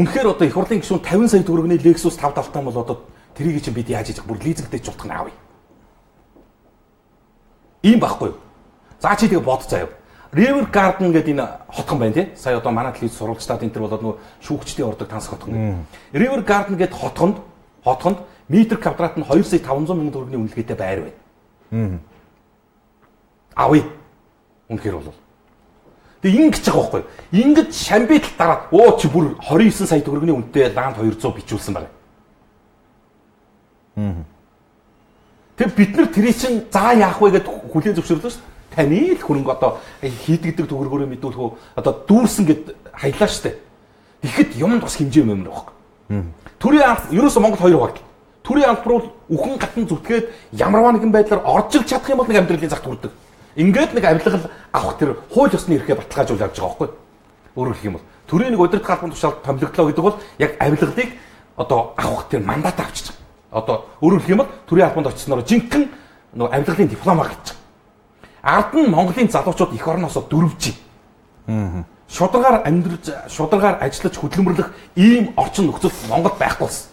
Үнэхээр одоо их хурлын гишүүн 50 сая төгрөгийн Lexus 570 бол одоо тэрийг чинь бид яаж хийж бүр лизингтэй ч утгах нь аавь. Ийм байхгүй юу? За чи тэгээ бод заяа. River Garden гэдэг энэ хотхон байна тий. Сая одоо манай телевиз сурвалжтаад энэ төр болоод нөгөө шүүгчдийн ордог танс хотхон. River Garden гэдэг хотхонд метр квадрат нь 2 сая 500 мянган төгрөгийн үнэлгээтэй байр байна. Ави. Үнэхээр бол. Тэгээ ингэж байгаа байхгүй юу? Ингэж Шамбитл дараа оо чи бүр 29 сая төгрөгийн үнэтэй ланд 200 бичүүлсэн байна. Тэг бид нар тэрий чин заа яах вэ гэд хүлээн зөвшөөрлөө шүү дээ. Таны л хөрөнгө одоо хийдэгдэг төгрөгөөрөө мэдүүлэх үү одоо дүүрсэн гэд хаялаа шүү дээ. Тэгэхэд юм бас хэмжээ юм байхгүй. Төрийн албар ерөөсөө Монгол 2 хуваагдал. Төрийн албар бол үхэн гатан зүтгээд ямарваа нэгэн байдлаар оржилж чадах юм бол нэг амьдралын загт хүрдэг. Ингээд нэг авилгал авах тэр хууль ёсны эрхээ баталгаажуул явж байгаа байхгүй. Өөрөөр хэлэх юм бол төрийн нэг удирдах албан тушаалд томилогдлоо гэдэг бол яг авилгалыг одоо авах тэр мандат авчиж байгаа. Одоо өөрөөр хэлэх юм бол төрийн албанд очсноор жинхэнэ нөгөө авилгалын диплом гаргаж байгаа. Ард нь Монголын залуучууд эх орноосоо дөрвж байна. Шударгаар амьдарч, шударгаар ажиллаж хөдөлмөрлөх ийм орчин нөхцөл Монголд байхгүй болсон.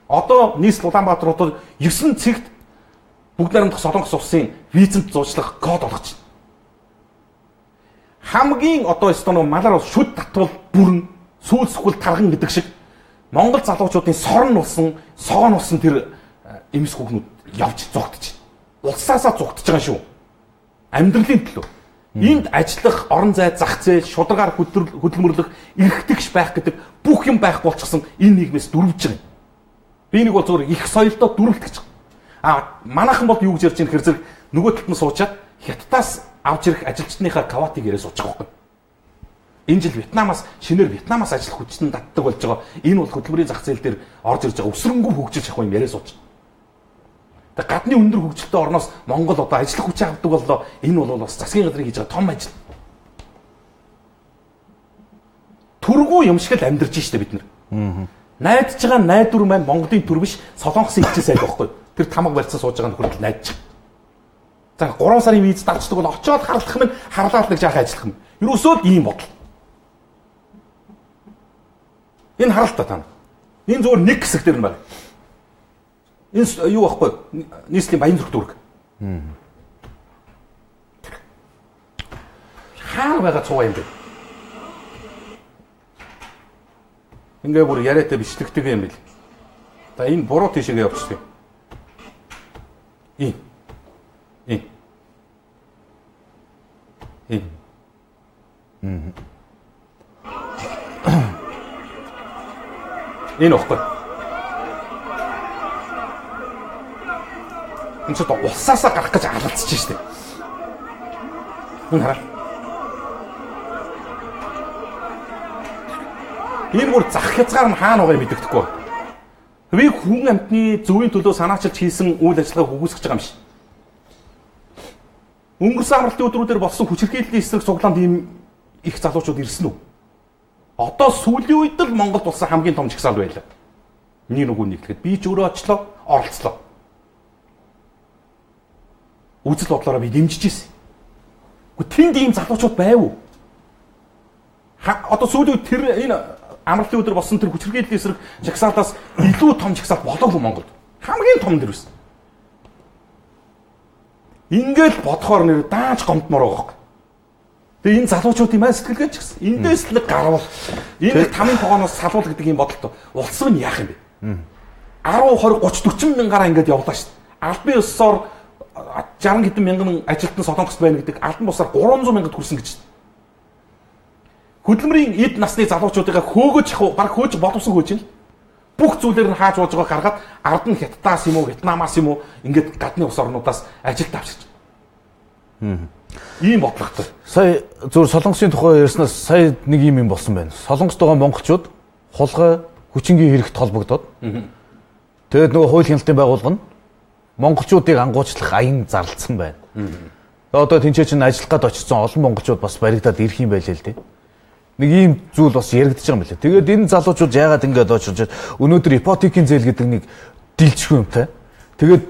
Одоо нийслэл Улаанбаатар хотод 9 цэгт бүгд найрамдах Солонгос улсын визэнд зуучлах код олгож байна. Хамгийн одоо эстоноо малаар шүд татвал бүрэн сүүлсгүүл тархан гэдэг шиг Монгол залуучуудын согоон улсан тэр эмс хүүхнүүд явж зогтож байна. Улсаасаа зогтож байгаа шүү. Амьдралын төлөө. Энд ажиллах, орон зай, зах зээл, шударгаар хөдөлмөрлөх, эрхтгч байх гэдэг бүх юм байх болчихсон энэ нийгмээс дөрвж байгаа юм. Би нэг бол зөвхөн их соёлдоо дөрвөлт гэж. Манайхан бол юу гэж ярьж байгаа хэрэг зэрэг нөгөө талд нь суучаад Хятадаас авч ирэх ажилчдынхаа квотыг яриа сууж байгаа байхгүй. Энэ жил Вьетнамаас шинээр Вьетнамаас ажиллах хүчтэй татдаг болж байгаа. Энэ бол хөдөлмөрийн зах зээл дээр орж ирж байгаа өсрөнгөө хөгжиж авах юм яриа сууж. Тэгээ гадны өндөр хөгжилтэй орноос Монгол одоо ажиллах хүч авдаг боллоо. Энэ бол бас засгийн газрын хийж байгаа том ажил. Түргүү юм шиг л амьдарч штэ бид нар. Найдаж байгаа найдвар маань Монголын төр биш Солонгосын хичээс айг байхгүй. Тэр тамга барьсан сууж байгаа нөхөрлөл найдаж. За 3 сарын виз давчдаг бол очиод харлах нь харлаад нэг жаахан ажиллах юм. Юусоо л ийм бодол. Энэ харалт та тань. Энэ зөвхөн нэг хэсэг дээр нь байна. Энэ юу байхгүй нийслэлийн баян зүрх дүрэг. Хаана байгаа цуваа юм бэ? Ингээ бүр яриатай бичлэгтэй юм бил. За энэ буруу тийшээ явчихсан. Энэ. Энэ охтой. Энэ ч одоо улсаасаа гарах гэж алалцж штэ. Энэ хараа. Энэ бүр зах хязгаар нь хаана байгааг мэддэхгүй. Би хүн амтны зөвийн төлөө санаачилж хийсэн үйл ажиллагааг үгүйсгэж байгаа юм шиг. Өнгөрсөн амралтын өдрүүдээр болсон хүчирхийллийн эсрэг цуглаанд ийм их залуучууд ирсэн үү? Одоо сүүлийн үед л Монголд болсон хамгийн том жагсаал байлаа. Нэг нэгтгэхэд би ч өөрөө очлоо, оролцлоо. Үзэл бодлороо би дэмжиж ирсэн. Гэхдээ тэнд ийм залуучууд байв уу? Одоо сүүлийн үед тэр энэ амралтын өдөр болсон тэр хүчирхийллийн эсрэг жагсаалаас илүү том жагсаал болоогүй Монголд. Хамгийн том дэр байсан. Ингээл бодохоор нэр дааж гомдмоор байгаа. Тэгээ энэ залуучуудын маань сэтгэлгээ ч гэсэн эндээс л нэг гарвал энэ тамийн тогооноос салуул гэдэг юм бодолтой. Улс нь яах юм бэ? 10, 20, 30, 40 мянгаар ингээд явлаа шүү дээ. Албан ёсоор 60 хэдэн мянган ажилтан Солонгост байна гэдэг албан бусаар 300 мянгад хүрсэн гэж. Хөдөлмөрийн эд насны залуучуудыг хөөгөж баг хөөж боловсон хөөж ин. Бүх зүйлээр нь хааж ууж байгааг гаргаад ард нь Хятадаас юм уу, Вьетнамаас юм уу ингээд гадны улс орнуудаас ажилд авчирч. Ийм бодлоготой. Сая зөв Солонгосын тухай ярьснаас сая нэг юм болсон байна. Солонгост байгаа монголчууд хулгай хүчингийн хэрэгт холбогдоод тэгээд нөгөө хууль хяналтын байгууллага нь монголчуудыг ангуучлах аян зарлцсан байна. Одоо тэнцээ чинь ажиллах гээд очсон олон монголчууд бас баригдаад ирэх юм байлээ л дээ. Нэг ийм зүйл бас яригдчихэж байгаа юм байна. Тэгээд энэ залуучууд яагаад ингэж очирч өнөөдөр ипотекийн зээл гэдэг нэг дийлжих юмтай. Тэгээд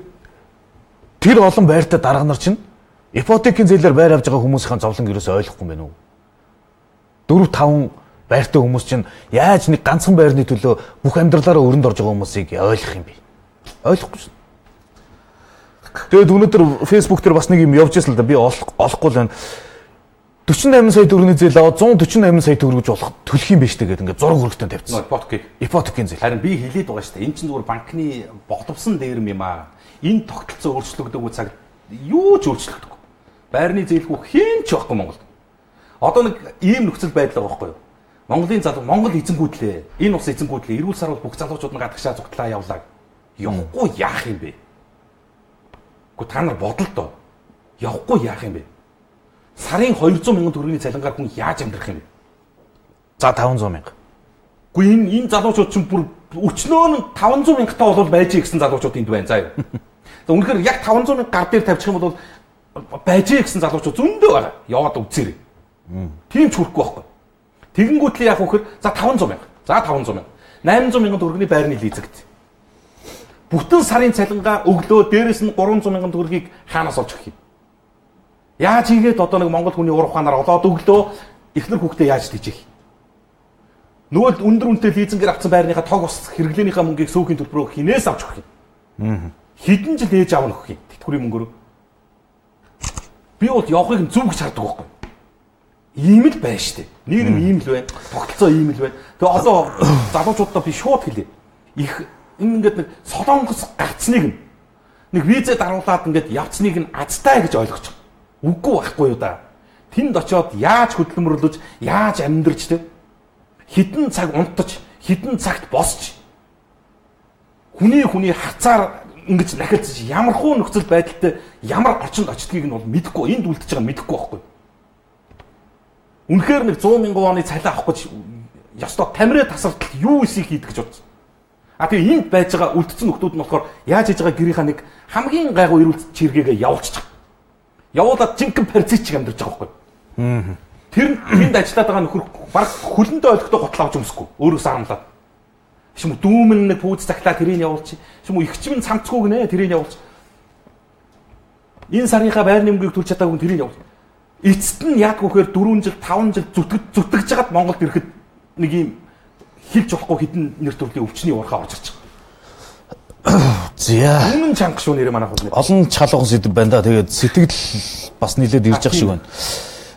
тэр олон байртай дарга нар чинь ипотекийн зээлээр байр авж байгаа хүмүүсийн зовлон ерөөсөй ойлгохгүй юм байна уу? 4-5 байртай хүмүүс чинь яаж нэг ганцхан байрны төлөө бүх амьдралаараа өрөнд орж байгаа хүмүүсийг ойлгох юм бэ? Ойлгохгүй шин. Тэгээд өнөөдөр Facebook дээр бас нэг юм явж байсан л да би олохгүй л байна. 48 сая төгрөгийн зээл аваад 148 сая төгрөг гэж болох төлөх юм биш тэгээд ингээд зураг хөргөтөнд тавьчихсан. Ипотекийн зээл. Харин би хэлээд байгаа шүү дээ. Энэ чинь зүгээр банкны боловсон дээрм юм аа. Энэ тогтолцоо өөрчлөгдөөгүй цаг юу ч өөрчлөгдөхгүй. Байрны зээлгүй хэн ч байхгүй Монголд. Одоо нэг ийм нөхцөл байдал байгаа байхгүй юу? Монголын залуу Монгол эзэнгүүдлээ. Энэ ус эзэнгүүдлээ. Эрүүл сар бол бүх залуучууд нь гадагшаа зүгтлаа явлаа. Явахгүй яах юм бэ? Гэхдээ та нар бодол доо. Явахгүй яах юм бэ? Сарын 200 мянган төгрөгийн цалингаар хүн яаж амьдрах юм бэ? За 500 мянга. Гэхдээ энэ залуучууд чинь бүр өчнөө нь 500 мянгатаа бол байж гэсэн залуучууд энд байна заа юу. За үнэхээр яг 500 мянга гар дээр тавьчих юм бол байж гэсэн залуучууд зөндөө байгаа. Яваад үзээрэй. Тийм ч хүрхгүй байхгүй. Тэгэнгүүт л яах вэ гэхээр за 500 мянга. За 500 мянга. 800 мянган төгрөгийн байрны лизэгт. Бүтэн сарын цалингаа өглөө дээрэс нь 300 мянган төгрөгийг хаанаас олж өгөх юм? Яаж ийгээд одоо нэг Монгол хүний ур ухаанаар олоод өглөө эхнэр хүүхдээ яаж тийчих? Нөгөө өндөр үнэтэй лизингээр авсан байрныхаа тог ус хэрэглээнийхээ мөнгийг сүүхийн төлбөрөөр хинээс авч өгөх юм? Хэдэн жил ээж аав нь өгөх юм? Тэтгэврийн мөнгөөр. Би бол явахыг зүг гэж хардаг байхгүй. Ийм л байна штэ. Нэг юм ийм л байна. Тогтолцоо ийм л байна. Тэгээ одоо залуучуудаа би шууд хэлээ. Их ингээд нэг Солонгос гарцныг нэг визэд даруулаад ингээд явцныг нь азтай гэж ойлгож байгаа. Үгүй байхгүй юу да. Тэнд очиод яаж хөдөлмөрлөж, яаж амьдарч тэ хідэн цаг унтаж, хідэн цагт босч хүний хацаар ингэж нахилж ямархуу нөхцөл байдалтай ямар орчинд очдгийг нь бол мэдэхгүй. Энд үлдчихэж байгаа нь мэдэхгүй байхгүй. Үнэхээр нэг 100 мянган оны цалин авах гэж ёстой тамираа тасардал юу эсийг хийдэг гэж бодсон. А тэгээ энд байж байгаа үлдсэн нөхдүүд нь болохоор яаж хийж байгаа гэрийнхаа нэг хамгийн гайгүй эрүүлт чиргээгээ явуулчих. Явуулаад жинхэнэ паразит шиг амьдарч байгаа байхгүй. Тэр тэнд ажиллаад байгаа нөхөр баг хөлөндөө ойлгохдоо готлоо авч өмсөхгүй. Өөрөөсөө харамлаад. Шим дүүмэн нэг пүүз цагтаа тэрийг явуулчих. Шим ихчмэн цамцгүй гинэ тэрийг явуулчих. Энэ сарынхаа байрны мөнгийг төлж чадаагүй тэрийг явуулчих. Эцэст нь яг үхээр 4 жил 5 жил зүтгэж жагаад Монголд ирэхэд нэг юм хэлж болохгүй хідэн нэр төрлийн өвчний урхаа орж ирж байгаа. За. Үнэн чанга шүү нэрээ манайх бол. Олон чалган сэдв байна да. Тэгээд сэтгэл бас нилээд ирж явах шиг байна.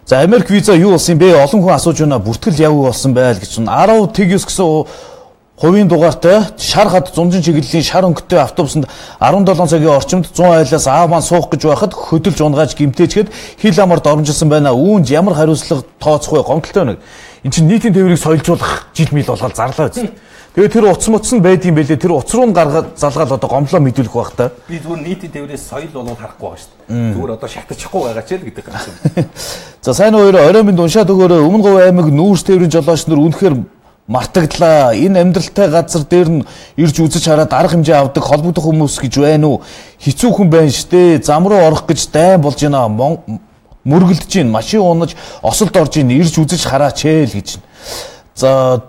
За Америк виза юу болсон бэ? Олон хүн асууж байна. Бүртгэл явуу болсон байл гэж чинь 10 TGS гэсэн хувийн дугаартай шар хад зунжин чиглэлийн шар өнгөтэй автобусанд 17 цагийн орчимд 100 айлаас аав маань суух гэж байхад хөдөлж унгааж гимтээчгээд хил амарт оромжилсан байна. Үүнд ямар хариуцлага тооцох вэ? Гомдолтой байна. Энд чинь нийтийн тээврийг соёлжуулах жил мэл болгоод зарлаа үз. Тэгээ тэр утас мутсан байдсан байлээ. Тэр утас руу нь гаргаад залгаад одоо гомлоо мэдүүлэх байх та. Би зүгээр нийтийн тээврээс соёл болоод харахгүй байгаа шүү дээ. Зүгээр одоо шатчихгүй байгаа ч л гэдэг юм. За сайн уу орой минь уншаад өгөөрэй. Өмнө Говь аймаг нүүрс тээврийн жолооч нар үнэхээр мартагдлаа. Энэ амьдралтай газар дээр нь ирж үзэж хараад арга хэмжээ авдаг холбогдох хүмүүс гэж байна уу? Хэцүү хүн байна штэ. Зам руу орох гэж дайн болж байна. Мөргөлдөж байна. Машин унаж осолд орж байна. Ирж үзэж хараач ээ л гэж. За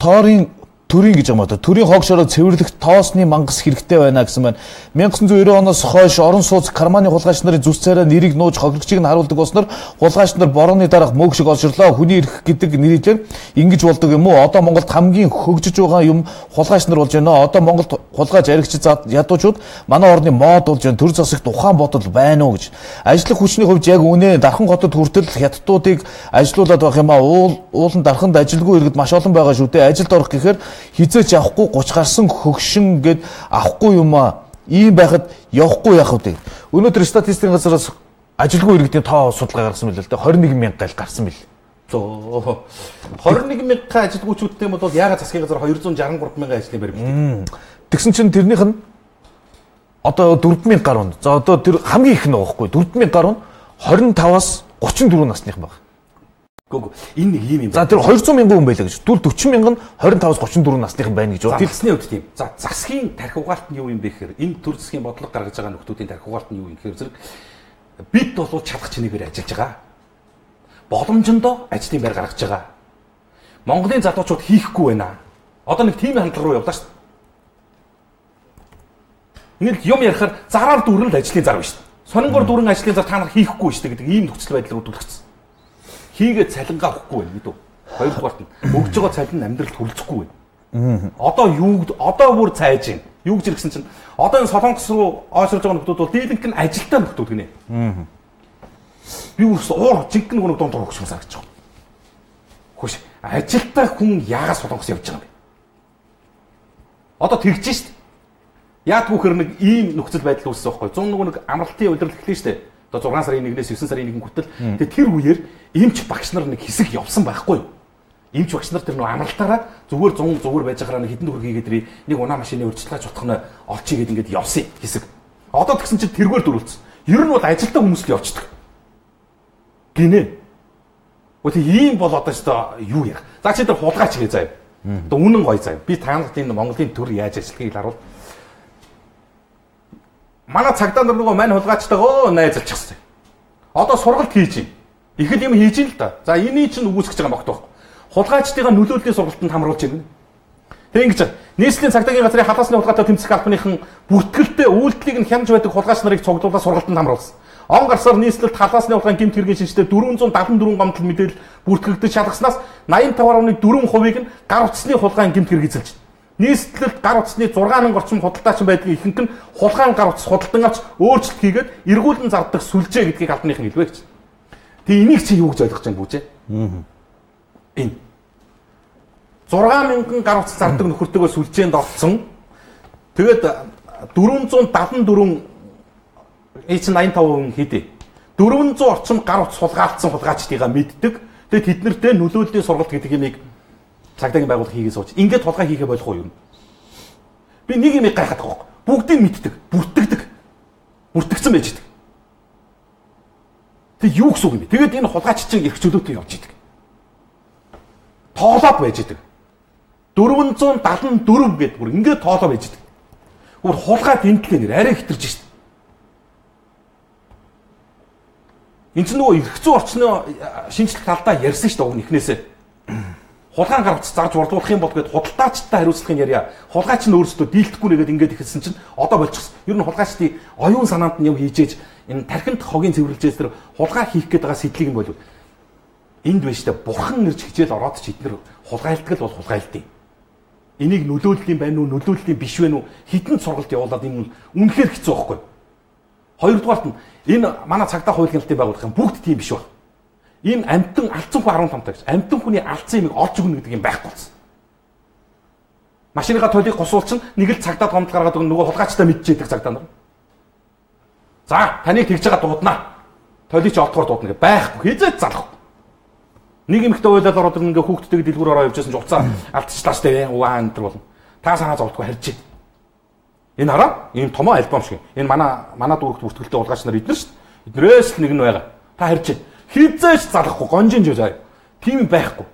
Торын төрийн гэж юм одоо төрийн хог шороо цэвэрлэх тоосны мангас хэрэгтэй байна гэсэн байна. 1990 оноос хойш орон сууц карманы хулгайч нарын зүс царай нэрийг нууж хохирогчийг нь харуулдаг болсноор хулгайч нар борооны дараах мөг шиг олширлоо. Хүний эрх гэдэг нэрээр ингэж болдог юм уу? Одоо Монголд хамгийн хөгжиж байгаа юм хулгайч нар болж байна. Одоо Монголд хулгайч аригч ядуучууд манай орны мод болж байна. Төр засагт ухаан бодол байна уу гэж. Ажлах хүчний хувьд яг үнэ дархан хотод хүртэл хятадуудыг ажилуулад байх юм а. Уулын дарханд ажилгүй иргэд маш олон байгаа шүү дээ. Ажилд орох гэхээр хизээч авахгүй 30 гарсан хөгшин гэд авахгүй юм а. Ийм байхад явахгүй яах вэ? Өнөөдөр статистикийн газраас ажилгүй иргэдийн тоо судалгаа гаргасан мэл л дээ. 21 мянга гал гарсан мэл. 21 мянган ажилгүйчүүдтэй бол яагаад засгийн газар 263 мянган ажлын байр бэлдээ. Тэгсэн чинь тэрнийх нь одоо 4000 гаруй. За одоо тэр хамгийн их нь байгаа хгүй 4000 гаруй 25-аас 34 насных байна. Гүг энэ нэг юм юм. За тэр 200 мянган хүн байлаа гэж. Түл 40 мянган 25-аас 34 насных байна гэж. Дэлгэсний хувьд тийм. За засгийн тархи угаалт нь юу юм бэ гэхээр энэ төр засгийн бодлого гаргаж байгаа нөхдүүдийн тархи угаалт нь юу юм гэхээр зэрэг бид бол чадах чинээгээр ажиллаж байгаа. Боломжиндоо ажлын байр гаргаж байгаа. Монголын залуучууд хийхгүй байна. Одоо нэг тийм хандлага руу явлаа шүү дээ. Ингээд юм ярихаар зараар дүүрэн л ажлын зар байна шүү дээ. Сонингоор дүүрэн ажлын зар та нар хийхгүй шүү дээ гэдэг ийм нөхцөл байдал руу дүрхсэн. Хийгээд цалингаа өгөхгүй байна гэдэг. Хоёрдугаарт нь өгж байгаа цалин амьдралд хүрэлцэхгүй байна. Одоо бүр цайж байна. Юу гэж ирсэн чинь одоо энэ Солонгос руу ойшрож байгаа нөхдүүд бол дийлэнх нь ажилтаа нөхдүүд гинэ. Би үрс уур жинхэнэ хүн донд орох шиг санагдаж байна. Хөөш ажилтаа хүн яагаад Солонгос явж байгаа юм бэ? Одоо тэгж шít. Яадгүй хэр нэг ийм нөхцөл байдал үүссэн байхгүй. 101 амралтын удирдал эхлэв шүү дээ. Одоо 6 сарын 1-ээс 9 сарын 1-ийн хүртэл. Тэгээ тэр үеэр эмч багш нар нэг хэсэг явсан байхгүй юу? Эмч багш нар тэр нэг амралтаараа зүгээр байж байгаараа нэг хитэн төгрөг хийгээд нэг унаа машины урьдчилгааж утгах нь олчихъя гэдэг ингээд явсан хэсэг. Одоо тэгсэн чинь тэргээр дөрүүлсэн. Ер нь бол ажилтаа хүмүүс л явцдаг. Гинэ. Өтө ийм бол одоо ч юу яах. За чи тэр хулгайч гээ заяа. Одоо үнэн гоё заяа. Би танад энэ Монголын төр яаж ажиллахыг харуул. Манай цагдаа нар нөгөө мань хулгайчтайгаа найзалчихсан. Одоо сургалт хийж байна. Их л юм хийж ин л да. За энийг чинь үгүйсгэж байгаа багт байхгүй. Хулгайчдын нөлөөллийн сургалтанд хамруулж байна. Тэг ингэж нийслэлийн цагдаагийн газрын халаасны хулгайтай тэмцэх албаныхан бүртгэлтэй үйлдэлийг нь хянаж байдаг хулгайч нарыг цуглуулаад сургалтанд хамруулсан. Он гарсаар нийслэлд халаасны хулгайн гэмт хэргийн шинжтэй 474 гомдол мэдээлэл бүртгэгдэж шалгаснаас 85.4% нь гар утасны хулгайн гэмт хэрэг эзэлж байна. Нийслэлд гар утасны 6,000 орчим худалдаачин байдгийн ихэнх нь хулгайн гар утас худалдан авч өөрчлөлт хийгээд эргүүлэн зардаг сүлжээ гэдгийг албаныхан хэлвэ гэж. Тэг энийг чи юу гэж ойлгож байна бүжээ? Энэ 6,000 гар утас зардаг нөхөртөөгөө сүлжээнд орцсон. Тэгээд 474 чинь 85% хийдэ. 400 орчим гар утас хулгаалцсан хулгайчдыгаа мэддэг. Тэгээд тэднэртэй нөлөөллийн сургалт гэдэг юмыг цагдаагийн байгууллага хийгээ сууж. Ингээд хулгай хийхэ болох уу юм? Би нэг юм гайхаад байгаа. Бүгдийг мэддэг, бүртгэдэг. Бүртгэгдсэн байж идэг. Тэг юу гэсэн үг юм бэ? Тэгээд энэ хулгайч чинь эрх чөлөөтэй явж идэг. Тоолоод байж идэг. 474 гэдэг бүр ингээд тоолоо байж идэг. Бүр хулгай тэмдэглээ нэр арай хитэрж шít. Энд чинь нөгөө эрх зүйн орчны шинжлэх талдаа ярьсан шүү дээ ихнээсээ. Хулгайн гар утас зарж борлуулах юм бол гээд худалдаачтай хариуцлагын яриа. Хулгайч нь өөрсдөө дийлдэхгүй нэгээд ингээд ихэлсэн чинь одоо болчихсон. Ер нь хулгайчдын оюун санаанд нь юм хийжээж энэ тархинд хогийн цэвэрлжээс тэр хулгай хийх гээд байгаа сэтлийг нь болов. Энд байж та бурхан нэрж хичээл ороод ч эдгээр хулгайлдаг л бол хулгайлдیں۔ Энийг нөлөөллийн байна уу, нөлөөллийн биш вэ үү? Хитэн сургалт явуулаад энэ үнэхээр хэцүү байхгүй. Хоёрдугаарт нь энэ манай цагдаа хуулийн хяналтын байгууллагын бүгд тийм биш байна. Энэ амтан алдсан хүн 15 тагч. Амтан хүний алдсан юмыг олж өгнө гэдэг юм байхгүй болсон. Машиныгаа толийг гусуулчин нэг л цагдаа гомдол гаргаад өгнө нөгөө хулгайчтай мэдчихэдэг цагдаа нар. За таныг тэгж байгаа дуудана. Толийг ч олдохоор дуудана гэх байхгүй. Хизээч залах. Нэг эмэгтэй ойлаад ороод ингээ хүүхдтэйгээ дэлгүүр ороо явжсэн ч уцаа алдчихлаа штэ. Уу энэ төр болно. Та санаа зовдгүй харж. Энэ хараа ийм томоо альбом шиг. Энэ манай дүүрэгт бүртгэлтэй хулгайч нар эднэр штэ. Эднэрээс л нэг нь байгаа. Та харж. Хизээч залахгүй гонжин жоо заа. Тийм байхгүй.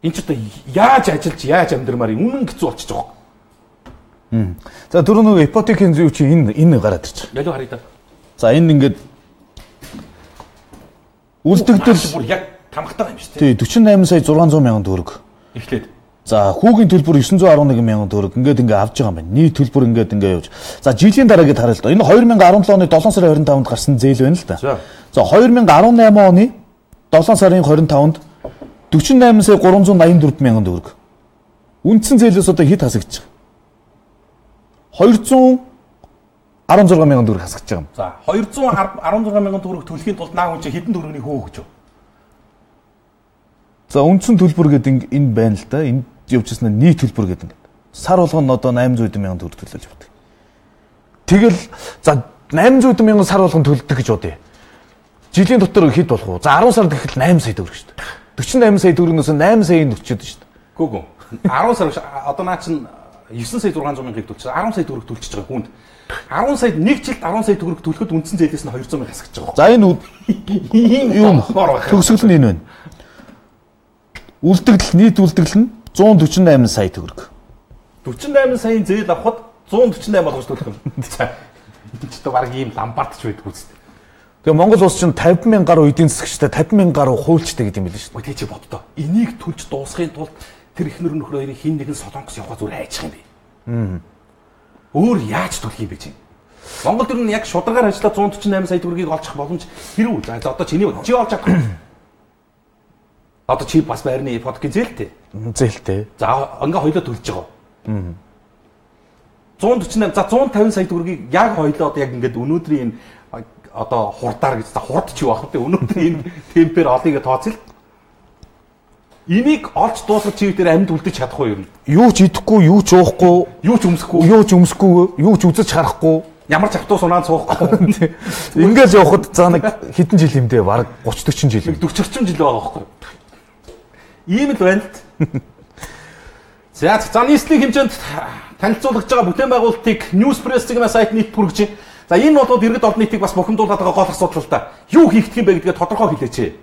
Энд ч одоо яаж ажиллаж яаж амьдрмаар үнэн хэцүү болчихж байгаа. За дөрөв нөгөө ипотекийн зүй чи энэ гараад ирчих. Яг харъя та. За энэ ингээд үлдэгдэл бүр яг тамхтай юм шүү дээ. Тий 48 сая 600 мянган төгрөг. Эхлээд. За хүүгийн төлбөр 911 мянган төгрөг ингээд авч байгаа юм байна. Нийт төлбөр ингээд явж. За жилийн дараа гээд харъя л да. Энэ 2017 оны 7 сарын 25-нд гарсан зээл байна л да. За 2018 оны 7 сарын 25-нд 48 сая 384 мянган төгрөг. Үндсэн зээлээс одоо хэд хасагдчих? 216 мянган төгрөг хасагдж байгаа юм. За 216 мянган төгрөг төлөхийн тулд наа хүн чинь хэдэн төгрөгийг хөө гэж. За үндсэн төлбөр гэдэг энэ байна л да. Энд явжсэн нийт төлбөр гэдэг. Сар болгоно одоо 800 мянган төгрөг төлөж явдаг. Тэгэл за 800 мянган сар болгоно төлдөг гэж бодъё. Жилийн дотор хэд болох вэ? За 10 сард гэхэд 8 сая төгрөг шүү дээ. 48 сая төгрөгнөөс 8 саяын өчөд шүү дээ. Гүг. 10 сар одоо наа чин 9 сая 600 мянгаыг төлчих. 10 сая төгрөг төлчихөж байгаа хүнд. 10 саяд нэг жилд 10 сая төгрөг төлөхөд үндсэн зээлээс нь 200 мянга хасагдж байгаа. За энэ юм төгсгөл нь энэ байна. Үлдэгдэл нийт үлдэгдэл нь 148 сая төгрөг. 48 саяын зээл авахд 148 болгож төлөх юм. Энд ч баг ийм ламбартч байдаг үстэй. Тэгээ Монгол улс чинь 50 мянган гаруй эдийн засагчтай 50 мянган гаруй хуульчтай гэдэг юм билээ шүү дээ. Тэг чи боддоо. Энийг төлж дуусгахын тулд тэр ихнэр нөхөр хоёрын хин нэгэн солонгос явах зүгээр айчих юм бэ. Өөр яаж төлөх юм бэ чи? Монгол төр нь яг шударгаар ажиллаад 148 сая төгрөгийг олчих боломж хэрэг. За одоо чиний чи олж чадах. Одоо чи бас байрны подкийн зээлтэй. Зээлтэй. За ингээ хоёлоо төлж байгаа. 148 за 150 сая төгрөгийг яг хоёлоо одоо яг ингээд өнөөдрийн энэ одоо хурдаар гэж хурд ч юу ах вэ? Өнөөдрийн энэ темпээр олыг тооцъё. Энийг олж дуусгах чиг дээр амьд үлдэж чадах уу юм? Юу ч идэхгүй, юу ч уухгүй, юу ч өмсөхгүй, юу ч үзэж харахгүй, ямар ч автобус унаад суухгүй. Ингээд явхад за нэг хэдэн жил юм дээ? Бараг 30 40 жил. 40 40 жил байгаа байхгүй. Ийм л байна л. За нийслэлийн хэмжээнд танилцуулж байгаа бүтээн байгуулалтыг Newspress гэмээр сайт нийт хүргэж байна. За энэ болоод иргэд олон нийтийг бас бухимдуулаад байгаа гол асуудал л да. Юу хийх юм бэ гэдгээ тодорхой хэлээч.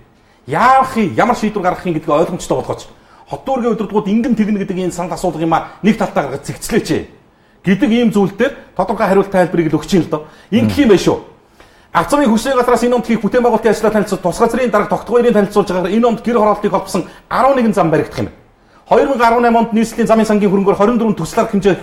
Яах юм, ямар шийдвэр гаргах юм гэдгийг ойлгомжтой болгооч. Хот дүүргийн өдрөдгүүд ингэн тэгнэ гэдэг энэ санал асуулга юм а нэг талтаа гаргаж зэгцлээч. Гэдэг ийм зүйл дээр тодорхой хариулт тайлбарыг л өгч юм л доо. Ингэх юм байх шүү. Авц замын хөгжлийн газраас энэ онд хийх бүтээн байгуулалтын ажлаа танилцуулж тус газрын дарга тогтгоёрын танилцуулж байгаагаар энэ онд гэр хороолтыг холбосон 11 зам баригдах юм. 2018 онд нийслэлийн замын сангийн хөрөнгөөр 24 төсөл арга хэмжээ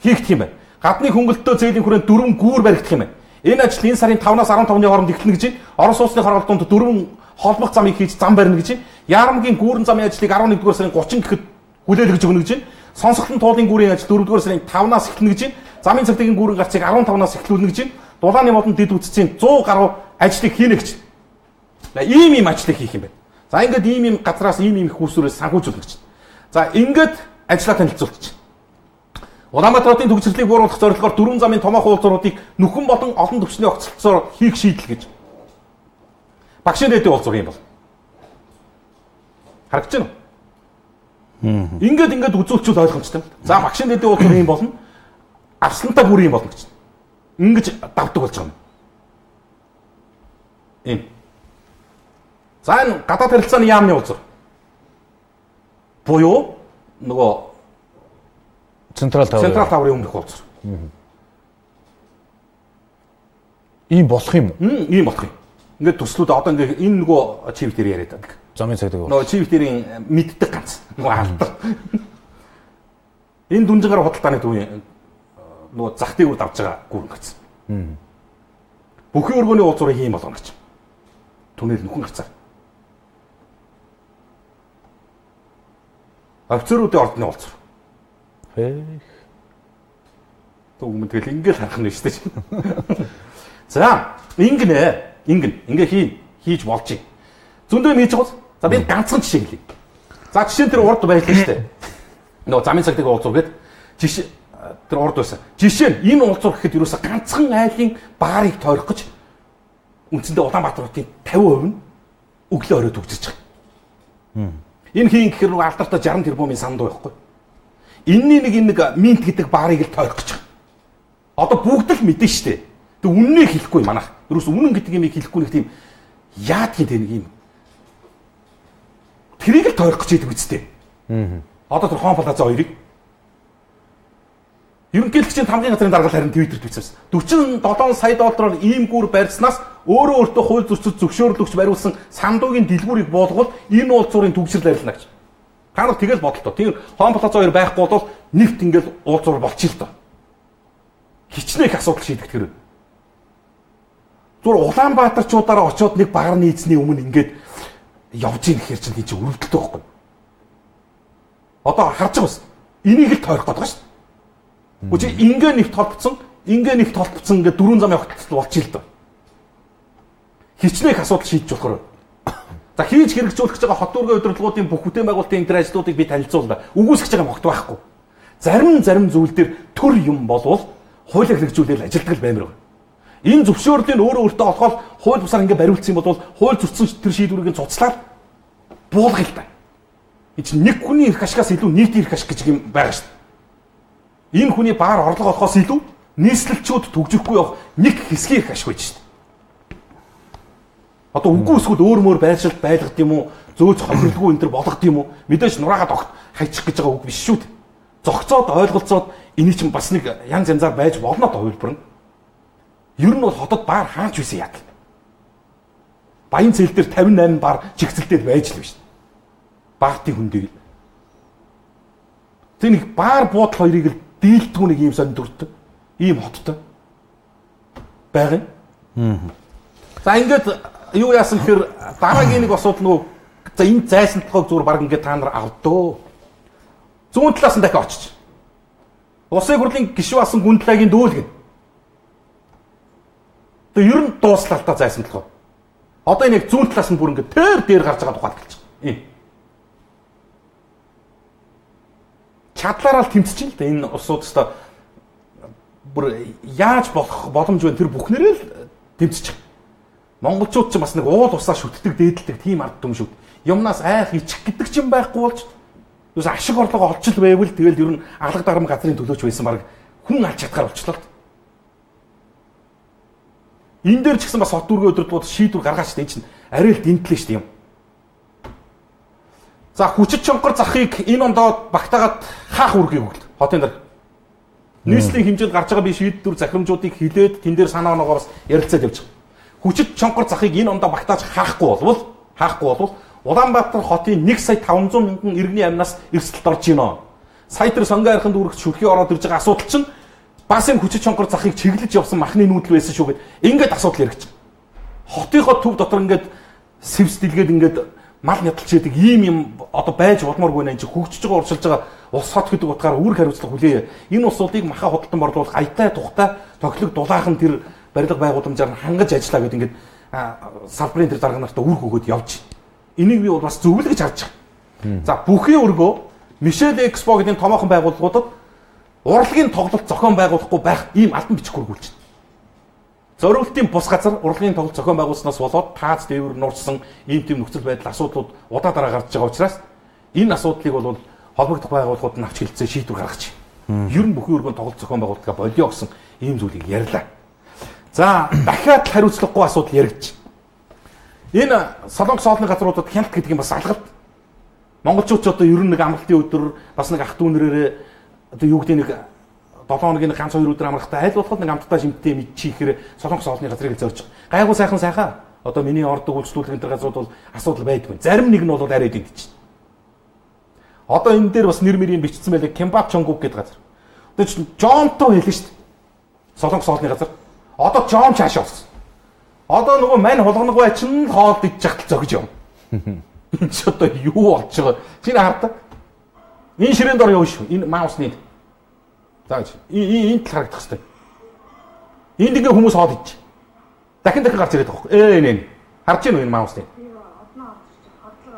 хийгдэх юм байна. Гадны хөнгөлөлтөө зээлийн хүрээнд 4 гүүр баригдах юм байна. Энэ ажил энэ сарын 5-аас 15-ны хооронд эхэлнэ гэж байна. Орос улсны хороолтонд 4 холбох замыг хийж зам барина гэж байна. Ярамгийн гүүрэн замын ажлыг 11-р сарын 30 гэхэд хүлээлгэж өгнө гэж байна. Сонсголтын туулын гүүрийн ажил 4-р сарын 5-аас эхэлнэ гэж байна. Замын цагдаагийн гүүрэн гарцыг 15-аас эхлүүлнэ гэж байна. Дулааны модон дэд үтцийн 100 гаруй ажлыг хийнэ гэж байна. Ийм ажлыг хийх юм байна. За ингээд ийм газраас ийм их хүүсвэрээс санхүүжүүлнэ гэж байна. За ингээд ажлаа танилцуулж байна. Улаанбаатар хотын төгсрлийг бууруулах зорилгоор 4 замын томоохон уулзууруудыг нөхөн болон олон төвчний огцолцоор хийх шийдэл гэж. Багшийн дэдийн уулзуур юм бол. Харагдаж байна уу? Ингээд үзүүлчихвэл ойлгомжтой. За багшийн дэдийн уулзуур юм болно. Арслантай бүр юм болно гэж. Ингэж давдаг болж байгаа юм. Ийм. За энэ гадаад харилцааны яамны уулзуур. Буюу нөгөө Централ таврын өмнөх уулзуур. Ийм болох юм уу? Ийм болох юм. Ингээд төслүүд одоо ингээд энэ нөгөө чивт дээр яриад байдаг. Замын цагдаа. Нөгөө чивт дээрийн мэддэг ганц. Нөгөө алдар. Энэ дүнжигээр худалдааны төвийн нөгөө зах дээгүүр давж байгаа гүрэн гэсэн. Бүхэн өргөний уулзуурыг ийм болгоно гэж. Түнэл нүхэн гарцаар. Офицеруудын ордны уулзуур. Тэгвэл тэгэл ингээл харах нь шүү дээ. За, ингээ хийж болж юм. Зөндөө хийж байгаа. За би ганцхан жишээ хэлье. За жишээ нь тэр урд байлаа шүү дээ. Нөгөө замын цагдаагийн уулзуур гэдэг жишээ тэр урд байсан. Жишээ нь энэ уулзуур гэхэд ерөөсө ганцхан айлын баарыг тойрох гэж үндсэндээ Улаанбаатар хотын 50% нь өглөө орой төгсөж байгаа. Энэ хийн гэхээр нөгөө алдартай 60 тэрбумын санд байхгүй. Энэний нэг минт гэдэг баарыг л тойрох гэж байгаа. Одоо бүгд л мэдэн штэ. Тэг үннийг хэлэхгүй манайх. Ерөөс үнэн гэдэг юм хэлэхгүй нэг тийм яадгийн тэ нэг юм. Тэрийг л тойрох гэж байдаг үстэй. Одоо тэр Хон Плаза хоёрыг ерөнхийлөгчийн тамгын газрын дарга харин Твиттерт бичсэн. 47 сая доллараар ийм гүр барьснаас өөртөө хууль зөрчил зөвшөөрлөгч бариулсан сандуугийн дэлгүүрийг буулгавал энэ уулзуурын түгшрэл арилна гэж. Та нар тэгэл бодлоо. Тийм Хоон Плаза 2 байхгүй бол нэгт ингээл уулзуур болчих л доо. Хичнээн их асуудал шийдэх тэр. Зүр Улаанбаатарчуудаараа очиод нэг багарны эзний өмнө ингээд явж ийн гэхэр чинь тийч өрөвдөлтөө байхгүй. Одоо харж байгаа юм. Энийг л тойрох гэдэг шүү дээ. Үгүй ингээ нэг толбцсон ингээд дөрвөн зам явахтал болчих л доо. Хичнээн их асуудал шийдэж болохоор. За хийж хэрэгжүүлэх гэж байгаа хот дүүргийн удирдлагуудын бүх бүтээн байгуулалтын энэ ажлуудыг би танилцуулна. Үгүйсгэж байгаа могт байхгүй. Зарим зүйл дээр төр юм болвол хуулийг хэрэгжүүлэл ажилтгал баймир байна. Энэ зөвшөөрлийг өөртөө олгоод хууль бусаар ингэ бариулсан юм бол хууль зөрчсөн тэр шийдвэрийг цуцлаад буулгая л та. Энэ чинь нэг хүний эрх ашигаас илүү нийтийн эрх ашиг гэж юм байгаа шүү дээ. Энэ хүний баар орлого олохоос илүү нийслэлчүүд төгжихгүй явах нэг хэсгийн эрх ашиг байж шүү дээ. Одоо үгүй эсвэл өөр мөр байршилт байлгад юм уу, зөөж хохирлгүй энэ төр болгох юм уу? Мэдээж нураагаад огт хайчих гэж байгаа үг биш шүү дээ. Зогцоод ойлголцоод энийг чинь бас нэг янз янзаар байж болно доо хэлбэрнэ. Ер нь бол хотод баар хаач висэн яад. Баян цэл дээр 58 баар чигцэлдээд байж л биш. Баартын хүндийг. Тэ нэг баар буудал хоёрыг л дийлдэггүй нэг юм сонь дүртэй. Ийм хоттой. Байгаа юм. За ингээд юу яасан гэхээр дараагийн нэг асуудал нөгөө за энэ зайсантгойг зүгээр баг ингээд та нар авдөө. Зүүн талаас нь дахиж очиж. Улсын хурлын гишүүн асан гүндлэгийн дүүлгэн. Тэгээ ер нь дууслаа л та зайсантгой. Одоо энэ зүүн талаас нь бүр ингээд дээр гарч байгаа тухайд гэлж байгаа. Ийм. Чадлаараа л тэмцэж л да энэ усууд өстой бүр яаж болох боломж вэ тэр бүхнэрээ л тэмцэж байгаа. Монголчууд ч бас нэг уул усаа шүтдэг дээдэлдэг тийм ард түмэн шүт. Юмнаас айх ичих гэдэг ч юм байхгүй болж юус ашиг орлого олж л байвал тэгэл ер нь алга дарам газрын төлөөч байсан баг хүн алж чадхаар болчихлоо. Энэ дээр ч гэсэн бас хот дүүргийн удирдлагууд шийдвэр гаргаач дээ чинь арай л дэнтлээ шүү дээ юм. За хүчит чонгор захыг энэ ондоо багтаагаад хаах үргийг өгөл. Хотын дээр нийслэлийн хэмжээнд гарч байгаа би шийдвэр захирамжуудыг хилээд тэн дээр санаа оноогоо бас ярилцаад явж байгаа. Хүчит чонгор захыг энэ ондоо багтааж хаахгүй болвол Улаанбаатар хотын 1,500,000 иргэний амнаас эрсдэлд орж ийнө. Сая тэр сонгоо арханд үүрэгч шүлхий ороод ирж байгаа асуудал чинь бас энэ хүчит чонгор захыг чиглэж явсан махны нүүдэл байсан шүү гэд ингээд асуудал яригч. Хотынхоо төв дотор ингээд сэвс дэлгээд ингээд мал ядалч яадаг ийм юм одоо байж болмооргүй нэ энэ хөгжиж байгаа уршилж байгаа улс хот гэдэг утгаараа үүрэг хариуцлага хүлээе. Энэ улсуудыг махаа худалдан борлуулах аятай тухтай тоглог дулаахан тэр барилга байгууламжаар хангаж ажиллаа гэдэг ингээд салбарын тэр дарга нартаа үүрэг өгөөд явж. Энийг би бас зөвлөж харж байгаа. За бүхий өргөө Мишель Экспо гэдэг томоохон байгууллагуудад урлагийн тоглолт зохион байгуулахгүй байх ийм албан бичих хургуулж байна. Зориултын бус газар урлагийн тоглолт зохион байгуулснаас болоод таац дээвэр нуурсан ийм тийм нөхцөл байдал асуудлууд удаа дараа гарч байгаа учраас энэ асуудлыг бол холбогдох байгууллагууд нь авч хэлцээ шийдвэр гаргаж байна. Ер нь бүхий өргөнд тоглолт зохион байгуулалтаа болио гэсэн ийм зүйлийг ярьлаа. За дахиад хариуцлагагүй асуудал яригдчих. Энэ Солонгос хоолны газруудад хяналт гэдэг юм бас алгалт. Монголчууд ч одоо ер нь нэг амралтын өдөр бас нэг ах дүүнэрээ одоо юу гэдэг нэг 7 хоногийн ганц 2 өдөр амрахтаа айл болоход нэг амттаа шимтээ мэдчихээр Солонгос хоолны газрыг зорж байгаа. Гайгүй сайхан одоо миний ордог үйлчлүүлэх энэ газрууд бол асуудал байдгүй. Зарим нэг нь бол арай дэд чинь. Одоо энэ дээр бас нэр мэрийг бичсэн байлээ Кимбап Чонгук гэдэг газар. Одоо ч Жонтой хэлнэ шүү дээ. Солонгос хоолны газар. Одоо Жон чааш болсон. Одоо нөгөө мань хулганаг бай чинь хоол идчих тал зогж юм. Энэ ч одоо юу болж байгаа. Чиний хардаа. Энэ ширээнд ор явна шүү. Энэ маусны. За гэж. Энэ тал харагдах хэвээр. Энд ингээ хүмүүс хоол идэж. Дахин гарч ирээд байгаа хөө. Энэ. Харж гин үү энэ маусны?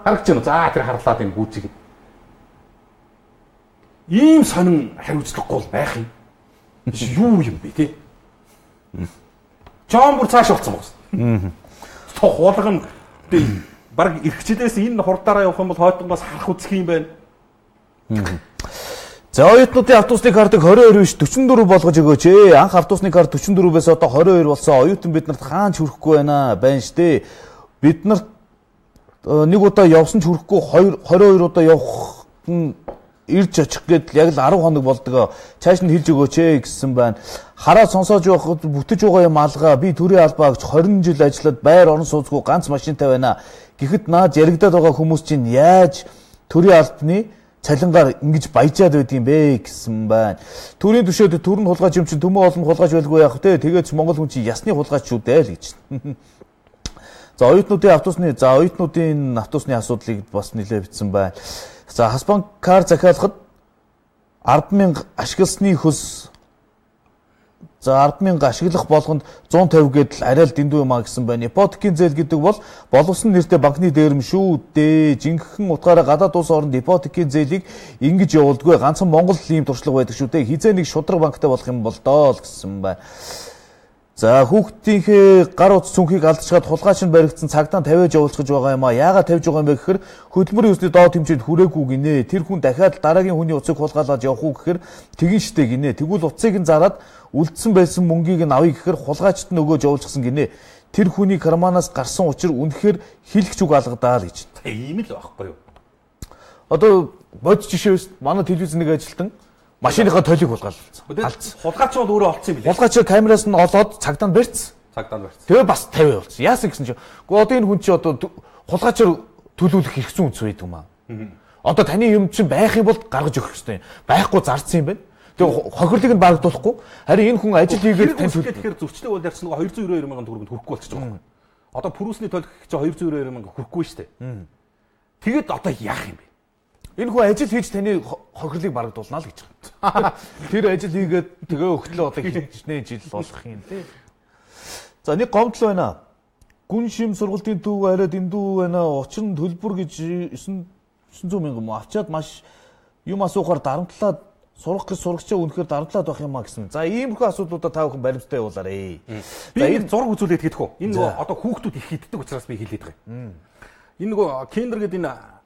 Харагч гин үү? За тэр харлаад энэ гүйцээг. Ийм сонин хариуцлагагүй бол байх юм. Юу юм бэ те? Жон бүр цааш болцсон байна. Тоо хулган баг эрхчлээс энэ хурдаараа явах юм бол хойдон бас харах үзэх юм байна. За оюутнуудын автобусны картыг 22 биш 44 болгож өгөөч. Анх автобусны карт 44-ээс одоо 22 болсон. Оюутан бид нарт хаач хүрэхгүй байна штэ. Бид нарт нэг удаа явсан ч хүрэхгүй 22 удаа явах ирж очих гээд яг л 10 хоног болдог. Цааш нь хэлж өгөөч гэсэн байна. Хараа сонсоож явах бүтэж байгаа юм алгаа. Би төрийн албаагч 20 жил ажиллаад байр орон сууцгүй ганц машинтай байна. Гэхэд наад яригадаад байгаа хүмүүс чинь яаж төрийн албаны цалингаар ингэж баяжаад байд юм бэ гэсэн байна. Төрийн түшээд төр нь хулгайч юм чинь төмөө олон хулгайч байлгүй яах вэ? Тэгээд ч Монгол хүн чинь ясны хулгайч шүү дээ л гэж. За оюутнуудын автобусны асуудлыг бас нэлээд бичсэн байна. За Хаспанкар захиалахад 10,000 ашигласны хөс 10,000 ашиглах болгонд 150 гэдэл арай л дэндүү юм а гэсэн байна. Ипотекийн зээл гэдэг бол боловсон нэртэй банкны дээрм шүү дээ. Жинхэнэ утгаараа гадаад улс оронд ипотекийн зээлийг ингэж явуулдаггүй. Ганцхан Монгол ийм туршлага байдаг шүү дээ. Хизээ нэг шудраг банктай болох юм бол доо л гэсэн байна. За хүүхдийнхээ гар утас цүнхийг алдчихад хулгайч нь баригдсан цагдаа тавиаж явуулчихж байгаа юм а. Яагаад тавьж байгаа юм бэ гэхээр хөдөлмөрийн өсний доод хэмжээнд хүрээгүй гинэ. Тэр хүн дахиад дараагийн хүний утсыг хулгайлаад явах уу гэхээр тэгин штэ гинэ. Тэгвэл утсыг нь зараад үлдсэн байсан мөнгийг нь авъя гэхээр хулгайчд нь өгөөж явуулчихсан гинэ. Тэр хүний карманаас гарсан учир үнэхээр хэлэгч үг алгадаа л гэж. Ийм л байхгүй юу? Одоо бодис жишээс манай телевизэн нэг ажилтан машиныхаа толийг хулгайлсан. Хулгайч бол өөрөө олцсон юм билээ. Хулгайч камераас нь олоод цагдаа барьсан. Тэгээ бас 50 явуулсан. Яасан гэсэн чинь. Гэхдээ одоо энэ хүн чи одоо хулгайчаар төлөвлөх хэрэгцээ үнс байдаг юм аа. Одоо таны юм чинь байх юм бол гаргаж өгөх хэрэгтэй. Байхгүй зарцсан юм байна. Тэгээ хохирлыг нь багтуулахгүй. Харин энэ хүн ажил хийгээд тань төлөх. Тэгэхээр зөрчлийн бол ярьсан 292 мянган төгрөг хүрэхгүй болчихж байгаа юм. Одоо пүрүсний толик чинь 292 мянга хүрэхгүй шүү дээ. Тэгээд одоо яах юм бэ? Энэ хүн ажил хийж таны хохирлыг барагдуулна л гэж байгаа. Тэр ажил хийгээд тэгээ өгтлөө одоо хичнээн жил болох юм тий. За нэг гомдол байна. Гүн шим сургалтын төв арай дэндүү байна. Учир нь төлбөр гэж 900 мянга юм авчаад маш юм асуухаар дарамтлаад сурах гэж сурагчаа үнэхээр дарамтлаад байх юм а гэсэн. За иймэрхүү асуудлуудаа та бүхэн баримттай явуулаарэ. За энэ зураг үзүүлээд хэлэх үү? Энэ нөгөө одоо хүүхдүүд их хийддэг учраас би хэлээд байгаа юм. Энэ нөгөө киндер гэдэг энэ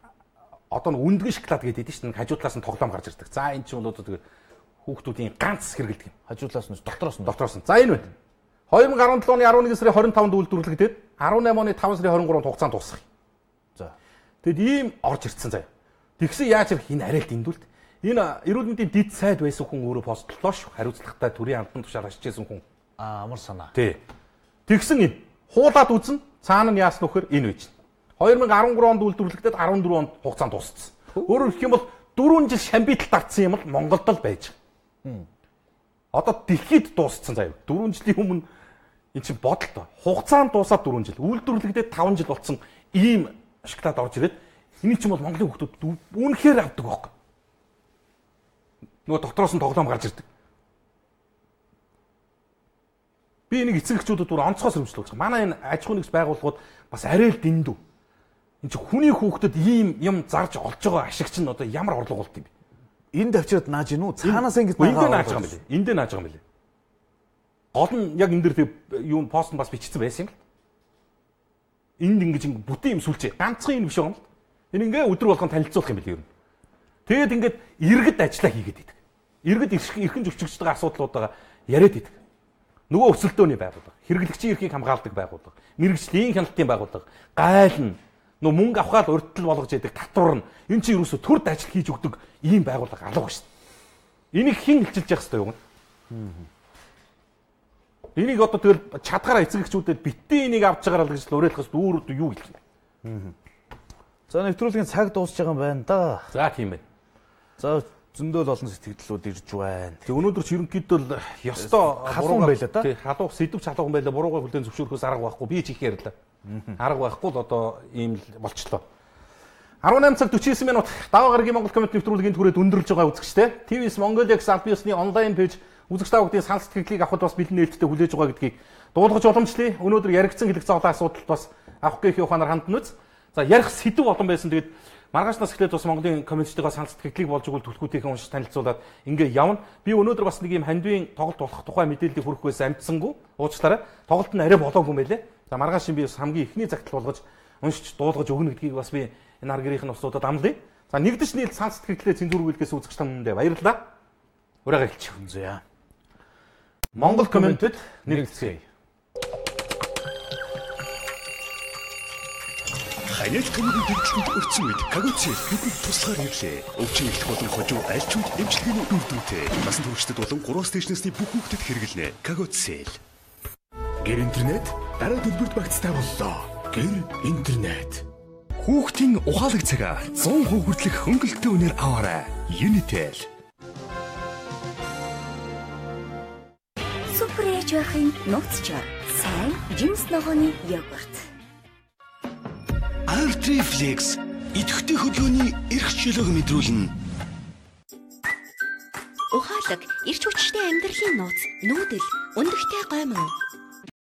одоо үндгэн шоколад гэдэг дээ шүү дээ. Хажуудлаас нь тоглоом гарч ирдэг. За энэ чинь бол одоо хүүхдүүдийн ганц хэрэгэлдэг юм. Хажуудлаас нь дотроос нь. За энэ байна. 2017 оны 11 сарын 25-нд үйлдвэрлэгдээд 18 оны 5 сарын 23-нд хугацаанд дуусах юм. За. Тэгэд ийм орж ирсэн заяа. Тэгсэн яаж ирэх энэ арай л дэндүүлт. Энэ эрүүл мэндийн дид сайд байсан хүн өөрөө постлоо ш. Хариуцлагатай төрийн албан тушаал ашиглажсэн хүн. Амар санаа. Тий. Тэгсэн энэ хуулаад үзэн цаана нь яасан нөхөр энэ байж. 2013 онд үйлдвэрлэгдээд 14 онд хугацаанд дууссан. Өөрөөр хэлэх юм бол 4 жил шамбитал дартсан юм бол Монголд л байж байгаа. Одоо дэлхийд дууссан заяа. 4 жилийн өмнө энэ чинь бодолтой. Хугацаанд дуусаад 4 жил. Үйлдвэрлэгдээд 5 жил болсон ийм шоколад орж ирээд энэ чинь бол Монголын хүмүүс үнэхээр авдаг байхгүй. Нөгөө дотроос нь тоглоом гарч ирдэг. Би энийг эцэгчүүдэд бүр онцгой сэрэмжлүүлж байгаа. Манай энэ аж ахуйн нэгж байгууллагууд бас арай л дэндүү. Энд чинь хүний хүүхдэд ийм юм зарж олж байгаа ашигч нь одоо ямар орлого болт юм бэ? Энэ давчраад нааж гинүү. Цаанаас ингэж байгаа. Энд нааж байгаа юм билээ. Энд нааж байгаа юм билээ. Гол нь яг энэ дэр юу пост нь бас бичсэн байсан юм л. Энд ингэж бүтэн юм сүлжээ. Ганцхан энэ биш юм л. Энэ ингээ өдөр болгон танилцуулах юм билээ ер нь. Тэгээд ингээд иргэд ажиллаа хийгээд идэг. Иргэд эрхэн зөвчөгчдөг асуудлуудаа яриад идэг. Нөгөө өсөлтөөний байгууллага, хэрэглэгчийн эрхийг хамгаалдаг байгууллага, мэрэгжлийн хяналтын байгууллага, гайл нь нөгөө мөнгө авахаар урьдчил болгож яадаг татвар нь энэ чинь юусоо төрд ажил хийж өгдөг ийм байгууллага алга шүү дээ. Энийг хэн хилчилж явах ёстой юм? Энийг одоо тэгэл чадгаараа эцэгчүүдэд битээ энийг авч байгаараа л гэж уриалхаас дүүрүүд юу хэлж байна. За нэвтрүүлгийн цаг дуусж байгаа юм байна да. За тийм байна. За зөндөл олон сэтгэлдлүүд ирж байна. Тэг өнөөдөр ч ерөнхийдөө ёстой халуун байлаа да. Тий, халуун сэдвч халуун байлаа. Буруугаар хүлэн зөвшөөрөхөөс арга байхгүй. Би ч их ярьлаа. Арга байхгүй л одоо ийм л болчлоо. 18 цаг 49 минут даваа гарагийн Монгол коммент нэвтрүүлгийн түрээд өндөрлж байгаа үзэгчтэй. TVS Mongolia гэсэн албан ёсны онлайн пэйж үзэгч та бүдгийн санал сэтгэлийг авахд бас бэлэн нээлттэй хүлээж байгаа гэдгийг дуулгаж уламжлая. Өнөөдөр яригдсан хэлэгцээ олон асуудалд бас авах гээх ухаанаар хандна үз. За ярих сэдв олон байсан. Тэгээд маргаашнаас эхлээд бас Монголын комментчдийнхаа санал сэтгэлийг болж өгвөл төлхүүтийнхээ уншиж танилцуулаад ингээ явна. Би өнөөдөр бас нэг юм хандвийн тоглолт болох тухай мэдээллийг хүргэх байсан амтсангүй. Уучлаарай. Тоглолт нь арай болоогүй юм байлээ. За маргааш би бас хамгийн эхний загтал болгож уншиж дуулгаж өгнө гэдгийг бас би энэ аргирийн усуудад амлая. За нэгдэж нийлж санал сэтгэлээ цензургүйгээс үзэгч тандаа баярлалаа. Ураагаа хэлчих. За. Монгол комментэд нэгтгэе. Хаяж комментийн дэлгэцэнд өрцөн үед Кагуци бидэнд туслахаар ирлээ. Өвчин их болон хожуу аль ч үед эмчилгээний үр дүнтэй. Насан туршид болон 3 стейшнээс бүх хүүхдэд хэрэглэнэ. Кагуци. Гэр интернет дараа төлбөрт багцтай боллоо. Гэр интернет. Хүүхдийн ухаалаг цагаа 100% хүртэлх хөнгөлөлтөө үнээр аваарай. Unitel. Супер ээж байхын нууцчаар сайн жимс ногооны йогурт. Artiflex идэвхтэй хөдөлгөөний эрх чөлөөг мэдрүүлнэ. Ухаалаг, эрч хүчтэй амьдралын нууц, нүүдэл, өндөгтэй гомон.